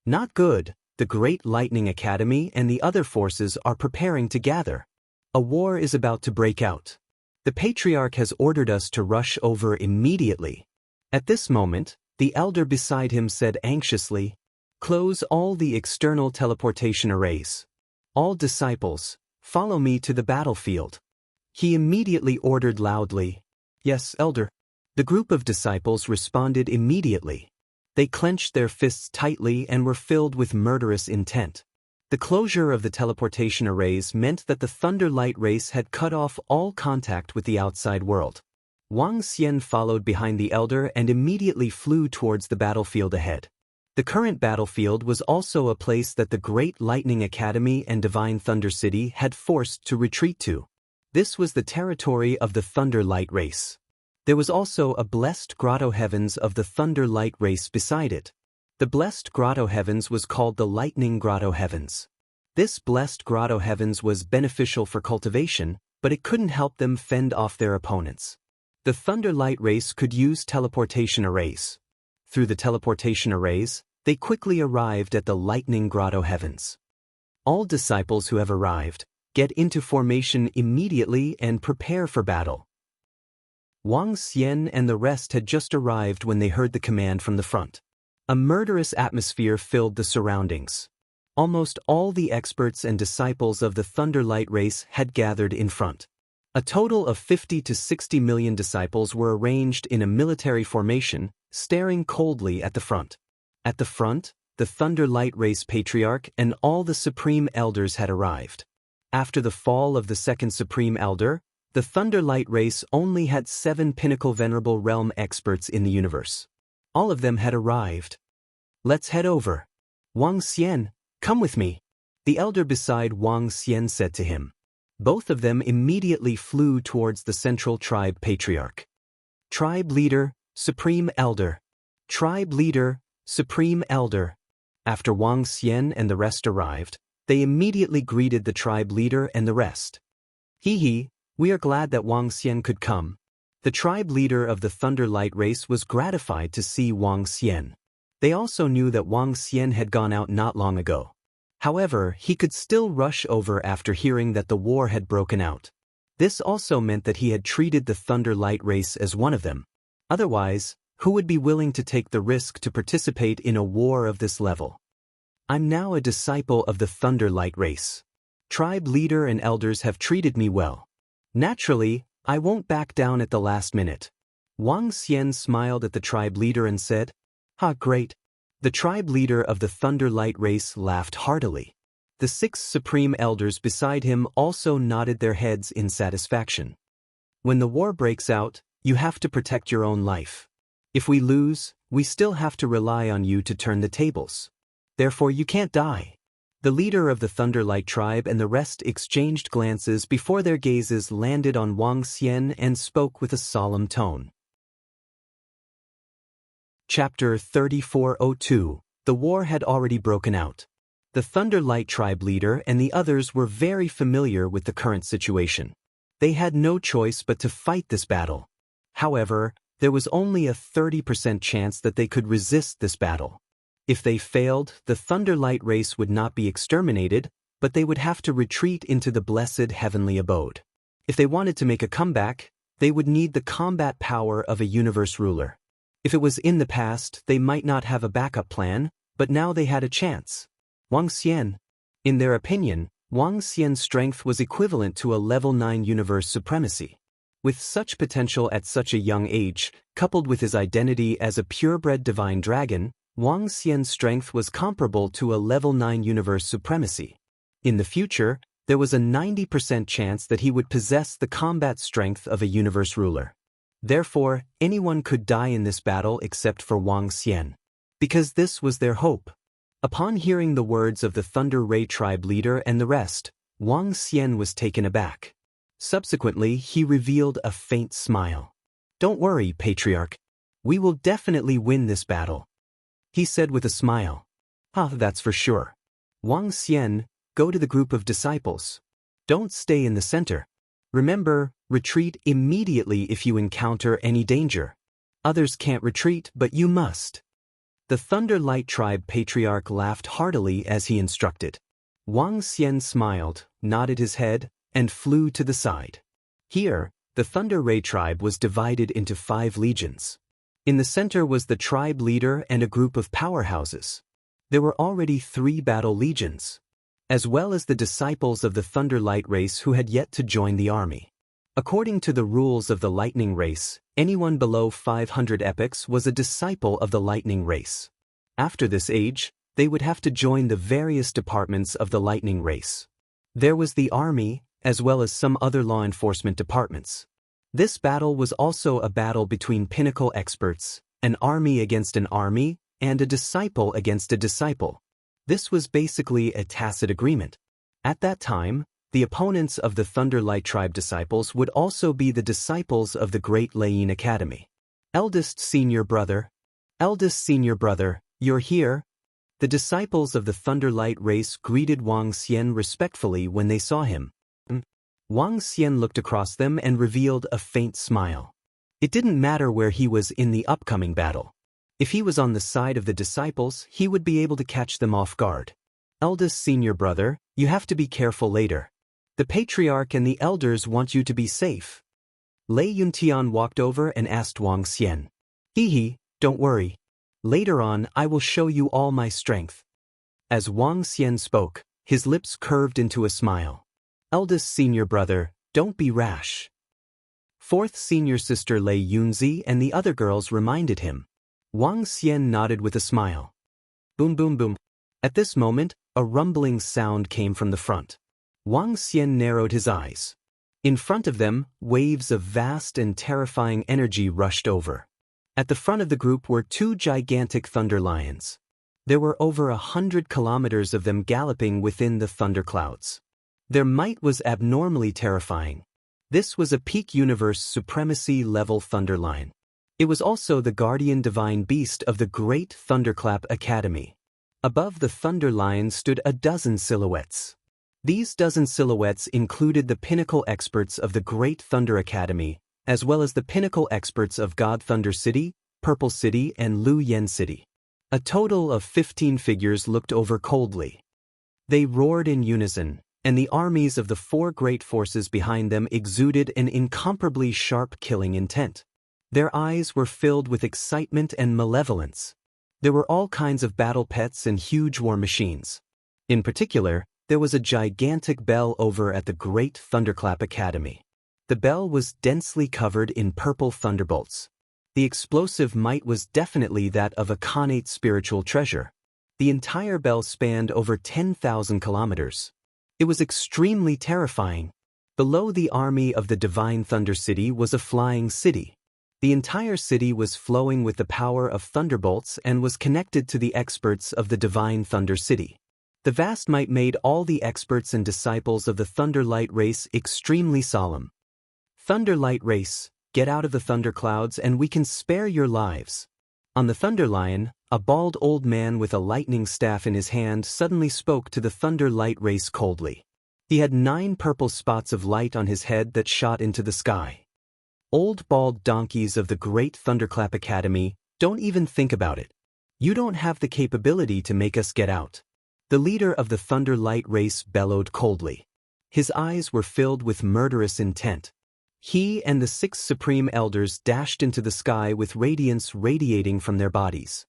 Not good, the Great Lightning Academy and the other forces are preparing to gather. A war is about to break out. The Patriarch has ordered us to rush over immediately. At this moment, the elder beside him said anxiously, "Close all the external teleportation arrays. All disciples, follow me to the battlefield." He immediately ordered loudly, Yes, Elder. The group of disciples responded immediately. They clenched their fists tightly and were filled with murderous intent. The closure of the teleportation arrays meant that the Thunder Light race had cut off all contact with the outside world. Wang Xian followed behind the Elder and immediately flew towards the battlefield ahead. The current battlefield was also a place that the Great Lightning Academy and Divine Thunder City had forced to retreat to. This was the territory of the Thunder Light race. There was also a blessed grotto heavens of the Thunder Light race beside it. The blessed grotto heavens was called the Lightning Grotto Heavens. This blessed grotto heavens was beneficial for cultivation, but it couldn't help them fend off their opponents. The Thunder Light race could use teleportation arrays. Through the teleportation arrays, they quickly arrived at the Lightning Grotto Heavens. All disciples who have arrived, get into formation immediately and prepare for battle. Wang Xian and the rest had just arrived when they heard the command from the front. A murderous atmosphere filled the surroundings. Almost all the experts and disciples of the Thunder Light race had gathered in front. A total of 50 to 60 million disciples were arranged in a military formation, staring coldly at the front. At the front, the Thunder Light race patriarch and all the supreme elders had arrived. After the fall of the second supreme elder, the Thunder Light race only had 7 pinnacle venerable realm experts in the universe. All of them had arrived. Let's head over. Wang Xian, come with me. The elder beside Wang Xian said to him. Both of them immediately flew towards the central tribe patriarch. Tribe leader, supreme elder. Tribe leader, supreme elder. After Wang Xian and the rest arrived, they immediately greeted the tribe leader and the rest. Hee, we are glad that Wang Xian could come. The tribe leader of the Thunder Light race was gratified to see Wang Xian. They also knew that Wang Xian had gone out not long ago. However, he could still rush over after hearing that the war had broken out. This also meant that he had treated the Thunder Light race as one of them. Otherwise, who would be willing to take the risk to participate in a war of this level? I'm now a disciple of the Thunder Light race. Tribe leader and elders have treated me well. Naturally, I won't back down at the last minute. Wang Xian smiled at the tribe leader and said, great. The tribe leader of the Thunder Light race laughed heartily. The 6 supreme elders beside him also nodded their heads in satisfaction. When the war breaks out, you have to protect your own life. If we lose, we still have to rely on you to turn the tables. Therefore you can't die. The leader of the Thunder Light tribe and the rest exchanged glances before their gazes landed on Wang Xian and spoke with a solemn tone. Chapter 3402. The war had already broken out. The Thunder Light tribe leader and the others were very familiar with the current situation. They had no choice but to fight this battle. However, there was only a 30% chance that they could resist this battle. If they failed, the Thunder Light race would not be exterminated, but they would have to retreat into the blessed heavenly abode. If they wanted to make a comeback, they would need the combat power of a universe ruler. If it was in the past, they might not have a backup plan, but now they had a chance. Wang Xian. In their opinion, Wang Xian's strength was equivalent to a level 9 universe supremacy. With such potential at such a young age, coupled with his identity as a purebred divine dragon, Wang Xian's strength was comparable to a level 9 universe supremacy. In the future, there was a 90% chance that he would possess the combat strength of a universe ruler. Therefore, anyone could die in this battle except for Wang Xian. Because this was their hope. Upon hearing the words of the Thunder Ray tribe leader and the rest, Wang Xian was taken aback. Subsequently, he revealed a faint smile. Don't worry, Patriarch. We will definitely win this battle. He said with a smile. That's for sure. Wang Xian, go to the group of disciples. Don't stay in the center. Remember, retreat immediately if you encounter any danger. Others can't retreat, but you must. The Thunder Light tribe patriarch laughed heartily as he instructed. Wang Xian smiled, nodded his head, and flew to the side. Here, the Thunder Ray tribe was divided into 5 legions. In the center was the tribe leader and a group of powerhouses. There were already 3 battle legions, as well as the disciples of the Thunder Light race who had yet to join the army. According to the rules of the lightning race, anyone below 500 epochs was a disciple of the lightning race. After this age, they would have to join the various departments of the lightning race. There was the army, as well as some other law enforcement departments. This battle was also a battle between pinnacle experts, an army against an army, and a disciple against a disciple. This was basically a tacit agreement. At that time, the opponents of the Thunderlight Tribe disciples would also be the disciples of the Great Lei Academy. Eldest senior brother, you're here? The disciples of the Thunderlight race greeted Wang Xian respectfully when they saw him. Wang Xian looked across them and revealed a faint smile. It didn't matter where he was in the upcoming battle. If he was on the side of the disciples, he would be able to catch them off guard. Eldest senior brother, you have to be careful later. The patriarch and the elders want you to be safe. Lei Yuntian walked over and asked Wang Xian. Don't worry. Later on, I will show you all my strength. As Wang Xian spoke, his lips curved into a smile. Eldest senior brother, don't be rash. Fourth senior sister Lei Yunzi and the other girls reminded him. Wang Xian nodded with a smile. Boom boom boom. At this moment, a rumbling sound came from the front. Wang Xian narrowed his eyes. In front of them, waves of vast and terrifying energy rushed over. At the front of the group were two gigantic thunder lions. There were over 100 kilometers of them galloping within the thunderclouds. Their might was abnormally terrifying. This was a peak universe supremacy level thunder lion. It was also the guardian divine beast of the Great Thunderclap Academy. Above the thunder lion stood a dozen silhouettes. These dozen silhouettes included the pinnacle experts of the Great Thunder Academy, as well as the pinnacle experts of God Thunder City, Purple City, and Lu Yen City. A total of 15 figures looked over coldly. They roared in unison, and the armies of the four great forces behind them exuded an incomparably sharp killing intent. Their eyes were filled with excitement and malevolence. There were all kinds of battle pets and huge war machines. In particular, there was a gigantic bell over at the Great Thunderclap Academy. The bell was densely covered in purple thunderbolts. The explosive might was definitely that of a connate spiritual treasure. The entire bell spanned over 10,000 kilometers. It was extremely terrifying. Below the army of the Divine Thunder City was a flying city. The entire city was flowing with the power of thunderbolts and was connected to the experts of the Divine Thunder City. The vast might made all the experts and disciples of the Thunderlight race extremely solemn. Thunderlight race, get out of the thunderclouds and we can spare your lives. On the Thunder Lion, a bald old man with a lightning staff in his hand suddenly spoke to the Thunderlight race coldly. He had 9 purple spots of light on his head that shot into the sky. Old bald donkeys of the Great Thunderclap Academy, don't even think about it. You don't have the capability to make us get out. The leader of the Thunderlight race bellowed coldly. His eyes were filled with murderous intent. He and the 6 supreme elders dashed into the sky with radiance radiating from their bodies.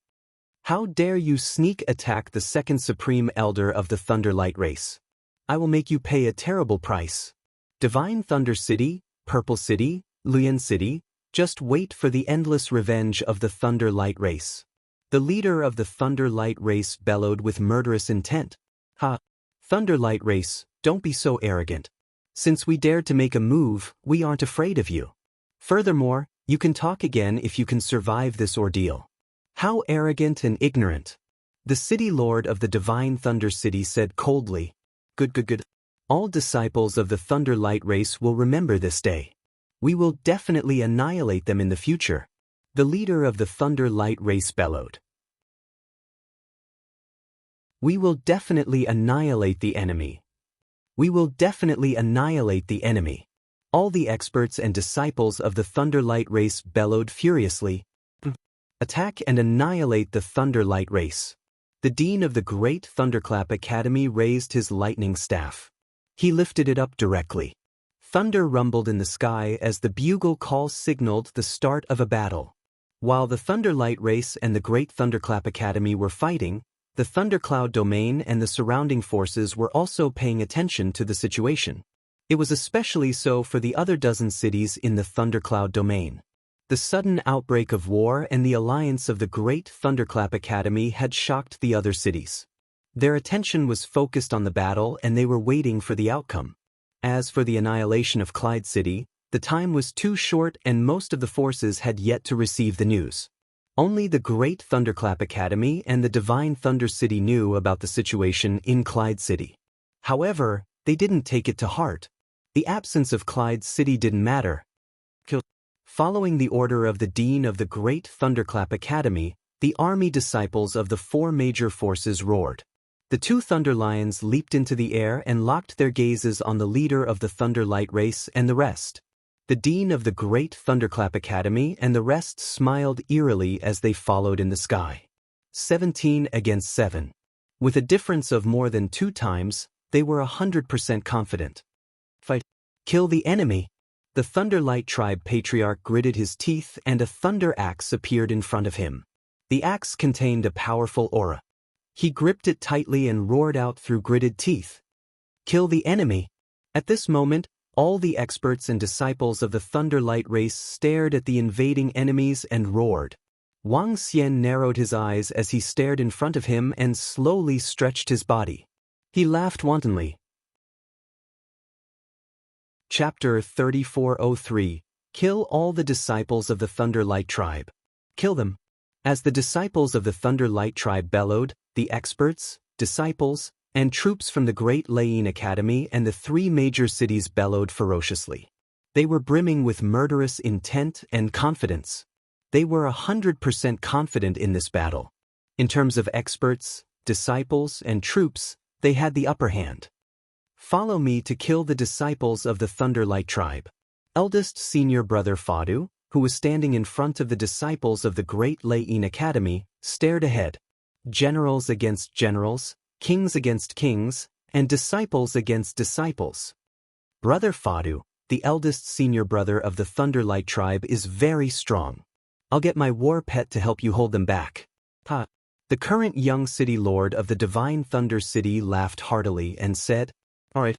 How dare you sneak attack the 2nd supreme elder of the Thunderlight race? I will make you pay a terrible price. Divine Thunder City, Purple City, Luyan City, just wait for the endless revenge of the Thunderlight race. The leader of the Thunderlight race bellowed with murderous intent. Thunderlight race, don't be so arrogant. Since we dared to make a move, we aren't afraid of you. Furthermore, you can talk again if you can survive this ordeal. How arrogant and ignorant. The city lord of the Divine Thunder City said coldly. Good. All disciples of the Thunderlight race will remember this day. We will definitely annihilate them in the future. The leader of the Thunderlight race bellowed. We will definitely annihilate the enemy. We will definitely annihilate the enemy. All the experts and disciples of the Thunderlight race bellowed furiously. Attack and annihilate the Thunderlight race. The dean of the Great Thunderclap Academy raised his lightning staff. He lifted it up directly. Thunder rumbled in the sky as the bugle call signaled the start of a battle. While the Thunderlight race and the Great Thunderclap Academy were fighting, the Thundercloud domain and the surrounding forces were also paying attention to the situation. It was especially so for the other dozen cities in the Thundercloud domain. The sudden outbreak of war and the alliance of the Great Thunderclap Academy had shocked the other cities. Their attention was focused on the battle and they were waiting for the outcome. As for the annihilation of Clyde City, the time was too short and most of the forces had yet to receive the news. Only the Great Thunderclap Academy and the Divine Thunder City knew about the situation in Clyde City. However, they didn't take it to heart. The absence of Clyde City didn't matter. Following the order of the Dean of the Great Thunderclap Academy, the army disciples of the four major forces roared. The two Thunder Lions leaped into the air and locked their gazes on the leader of the Thunder Light Race and the rest. The Dean of the Great Thunderclap Academy and the rest smiled eerily as they followed in the sky. 17 against 7. With a difference of more than 2 times, they were 100% confident. Fight. Kill the enemy. The Thunderlight Tribe Patriarch gritted his teeth and a thunder axe appeared in front of him. The axe contained a powerful aura. He gripped it tightly and roared out through gritted teeth. Kill the enemy. At this moment, all the experts and disciples of the Thunderlight race stared at the invading enemies and roared. Wang Xian narrowed his eyes as he stared in front of him and slowly stretched his body. He laughed wantonly. Chapter 3403. Kill all the disciples of the Thunderlight Tribe. Kill them. As the disciples of the Thunderlight Tribe bellowed, the experts, disciples, and troops from the Great Lane Academy and the 3 major cities bellowed ferociously. They were brimming with murderous intent and confidence. They were 100% confident in this battle. In terms of experts, disciples, and troops, they had the upper hand. Follow me to kill the disciples of the Thunderlight Tribe. Eldest senior brother Fadu, who was standing in front of the disciples of the Great Lane Academy, stared ahead. Generals against generals, kings against kings, and disciples against disciples. Brother Fadu, the eldest senior brother of the Thunderlight Tribe, is very strong. I'll get my war pet to help you hold them back. Ha! The current young city lord of the Divine Thunder City laughed heartily and said, "All right."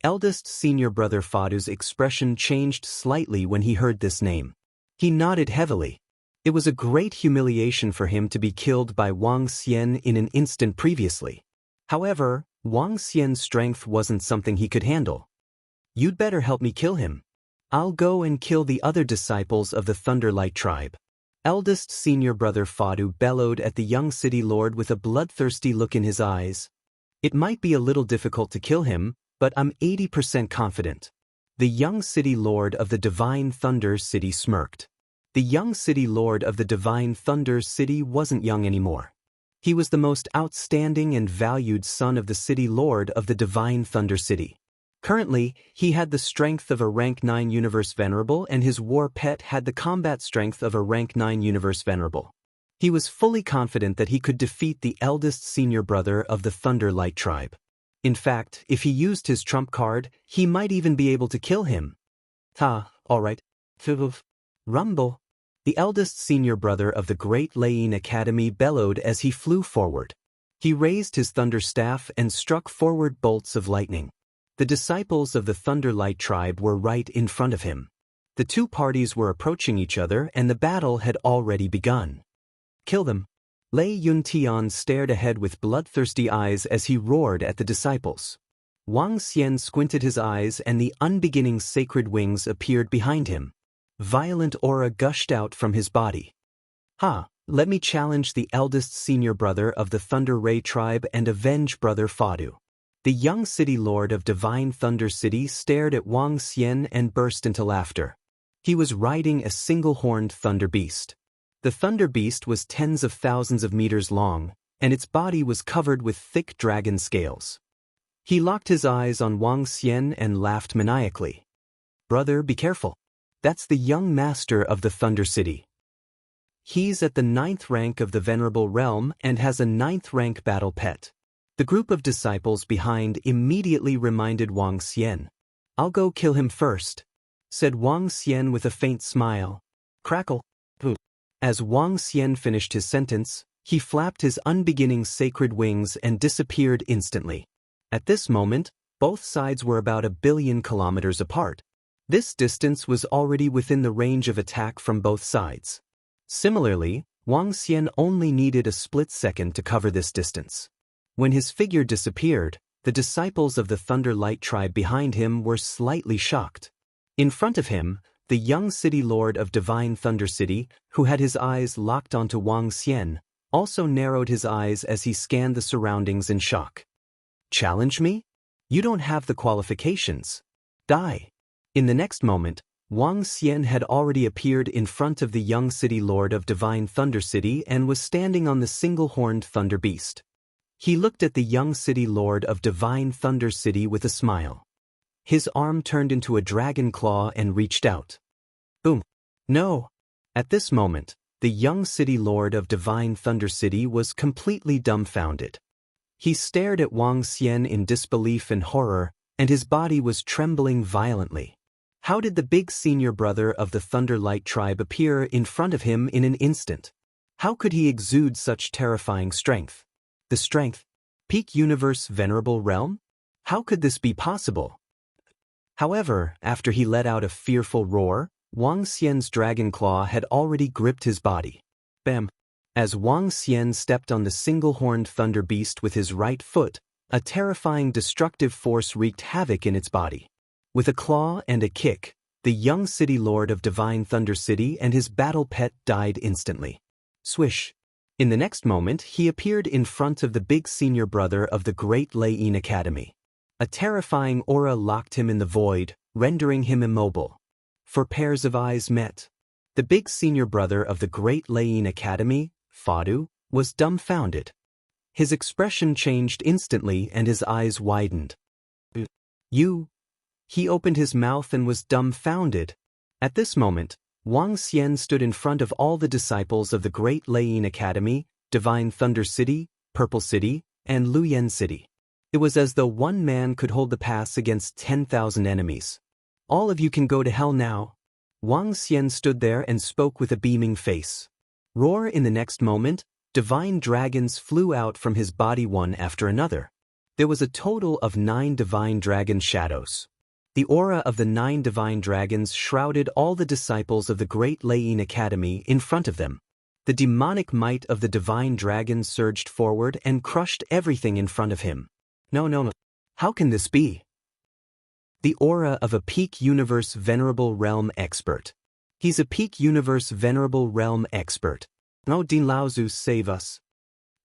Eldest senior brother Fadu's expression changed slightly when he heard this name. He nodded heavily. It was a great humiliation for him to be killed by Wang Xian in an instant previously. However, Wang Xian's strength wasn't something he could handle. You'd better help me kill him. I'll go and kill the other disciples of the Thunderlight Tribe. Eldest senior brother Fadu bellowed at the young city lord with a bloodthirsty look in his eyes. It might be a little difficult to kill him, but I'm 80% confident. The young city lord of the Divine Thunder City smirked. The young city lord of the Divine Thunder City wasn't young anymore. He was the most outstanding and valued son of the city lord of the Divine Thunder City. Currently, he had the strength of a rank 9 Universe Venerable and his war pet had the combat strength of a rank 9 Universe Venerable. He was fully confident that he could defeat the eldest senior brother of the Thunderlight Tribe. In fact, if he used his trump card, he might even be able to kill him. Alright. Rumble. The eldest senior brother of the Great Lane Academy bellowed as he flew forward. He raised his thunder staff and struck forward bolts of lightning. The disciples of the Thunderlight Tribe were right in front of him. The two parties were approaching each other and the battle had already begun. Kill them. Lei Yuntian stared ahead with bloodthirsty eyes as he roared at the disciples. Wang Xian squinted his eyes and the unbeginning sacred wings appeared behind him. Violent aura gushed out from his body. Let me challenge the eldest senior brother of the Thunder Ray Tribe and avenge brother Fadu. The young city lord of Divine Thunder City stared at Wang Xian and burst into laughter. He was riding a single-horned thunder beast. The thunder beast was tens of thousands of meters long, and its body was covered with thick dragon scales. He locked his eyes on Wang Xian and laughed maniacally. Brother, be careful. That's the young master of the Thunder City. He's at the 9th rank of the Venerable Realm and has a 9th rank battle pet. The group of disciples behind immediately reminded Wang Xian. I'll go kill him first, said Wang Xian with a faint smile. Crackle. As Wang Xian finished his sentence, he flapped his unbeginning sacred wings and disappeared instantly. At this moment, Both sides were about 1 billion kilometers apart. This distance was already within the range of attack from both sides. Similarly, Wang Xian only needed a split second to cover this distance. When his figure disappeared, the disciples of the Thunder Light tribe behind him were slightly shocked. In front of him, the young city lord of Divine Thunder City, who had his eyes locked onto Wang Xian, also narrowed his eyes as he scanned the surroundings in shock. Challenge me? You don't have the qualifications. Die. In the next moment, Wang Xian had already appeared in front of the young city lord of Divine Thunder City and was standing on the single-horned thunder beast. He looked at the young city lord of Divine Thunder City with a smile. His arm turned into a dragon claw and reached out. Boom. No. At this moment, the young city lord of Divine Thunder City was completely dumbfounded. He stared at Wang Xian in disbelief and horror, and his body was trembling violently. How did the big senior brother of the Thunder Light tribe appear in front of him in an instant? How could he exude such terrifying strength? The strength? Peak Universe Venerable Realm? How could this be possible? However, after he let out a fearful roar, Wang Xian's dragon claw had already gripped his body. Bam! As Wang Xian stepped on the single-horned thunder beast with his right foot, a terrifying destructive force wreaked havoc in its body. With a claw and a kick, the young city lord of Divine Thunder City and his battle pet died instantly. Swish! In the next moment, he appeared in front of the big senior brother of the Great Lei Yin Academy. A terrifying aura locked him in the void, rendering him immobile. For pairs of eyes met. The big senior brother of the Great Lei Yin Academy, Fadu, was dumbfounded. His expression changed instantly and his eyes widened. You? He opened his mouth and was dumbfounded. At this moment, Wang Xian stood in front of all the disciples of the Great Lei Yin Academy, Divine Thunder City, Purple City, and Luyan City. It was as though one man could hold the pass against 10,000 enemies. All of you can go to hell now. Wang Xian stood there and spoke with a beaming face. Roar! In the next moment, divine dragons flew out from his body one after another. There was a total of 9 divine dragon shadows. The aura of the 9 divine dragons shrouded all the disciples of the Great Lei Yin Academy in front of them. The demonic might of the divine dragon surged forward and crushed everything in front of him. No. How can this be? The aura of a peak universe venerable realm expert. He's a peak universe venerable realm expert. No, Din Laozu, save us.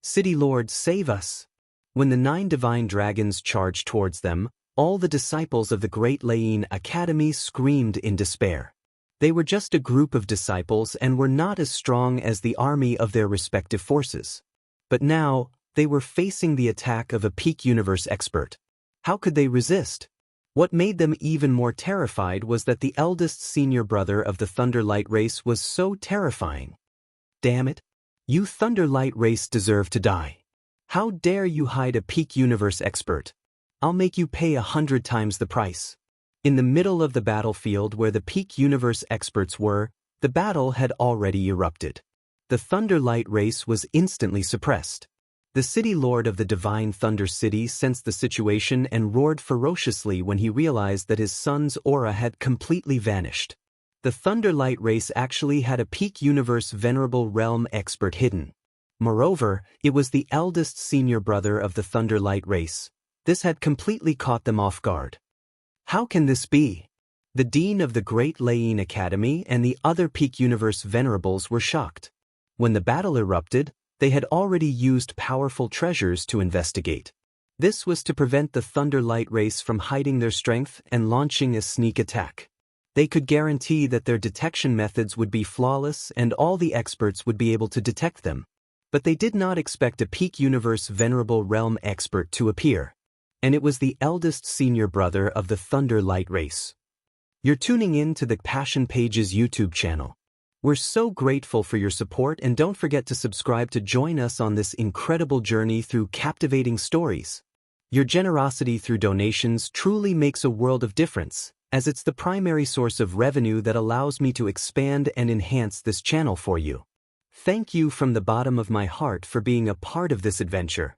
City Lord, save us. When the 9 divine dragons charged towards them, all the disciples of the Great Lei Yin Academy screamed in despair. They were just a group of disciples and were not as strong as the army of their respective forces. But now, they were facing the attack of a peak universe expert. How could they resist? What made them even more terrified was that the eldest senior brother of the Thunder Light race was so terrifying. Damn it! You Thunder Light race deserve to die. How dare you hide a peak universe expert? I'll make you pay 100 times the price. In the middle of the battlefield where the peak universe experts were, the battle had already erupted. The Thunder Light race was instantly suppressed. The city lord of the Divine Thunder City sensed the situation and roared ferociously when he realized that his son's aura had completely vanished. The Thunder Light race actually had a peak universe venerable realm expert hidden. Moreover, it was the eldest senior brother of the Thunder Light race. This had completely caught them off guard. How can this be? The dean of the Great Lei Yin Academy and the other peak universe venerables were shocked. When the battle erupted, they had already used powerful treasures to investigate. This was to prevent the Thunder Light race from hiding their strength and launching a sneak attack. They could guarantee that their detection methods would be flawless and all the experts would be able to detect them. But they did not expect a peak universe venerable realm expert to appear. And it was the eldest senior brother of the Thunder Light race. You're tuning in to the Passion Pages YouTube channel. We're so grateful for your support and don't forget to subscribe to join us on this incredible journey through captivating stories. Your generosity through donations truly makes a world of difference, as it's the primary source of revenue that allows me to expand and enhance this channel for you. Thank you from the bottom of my heart for being a part of this adventure.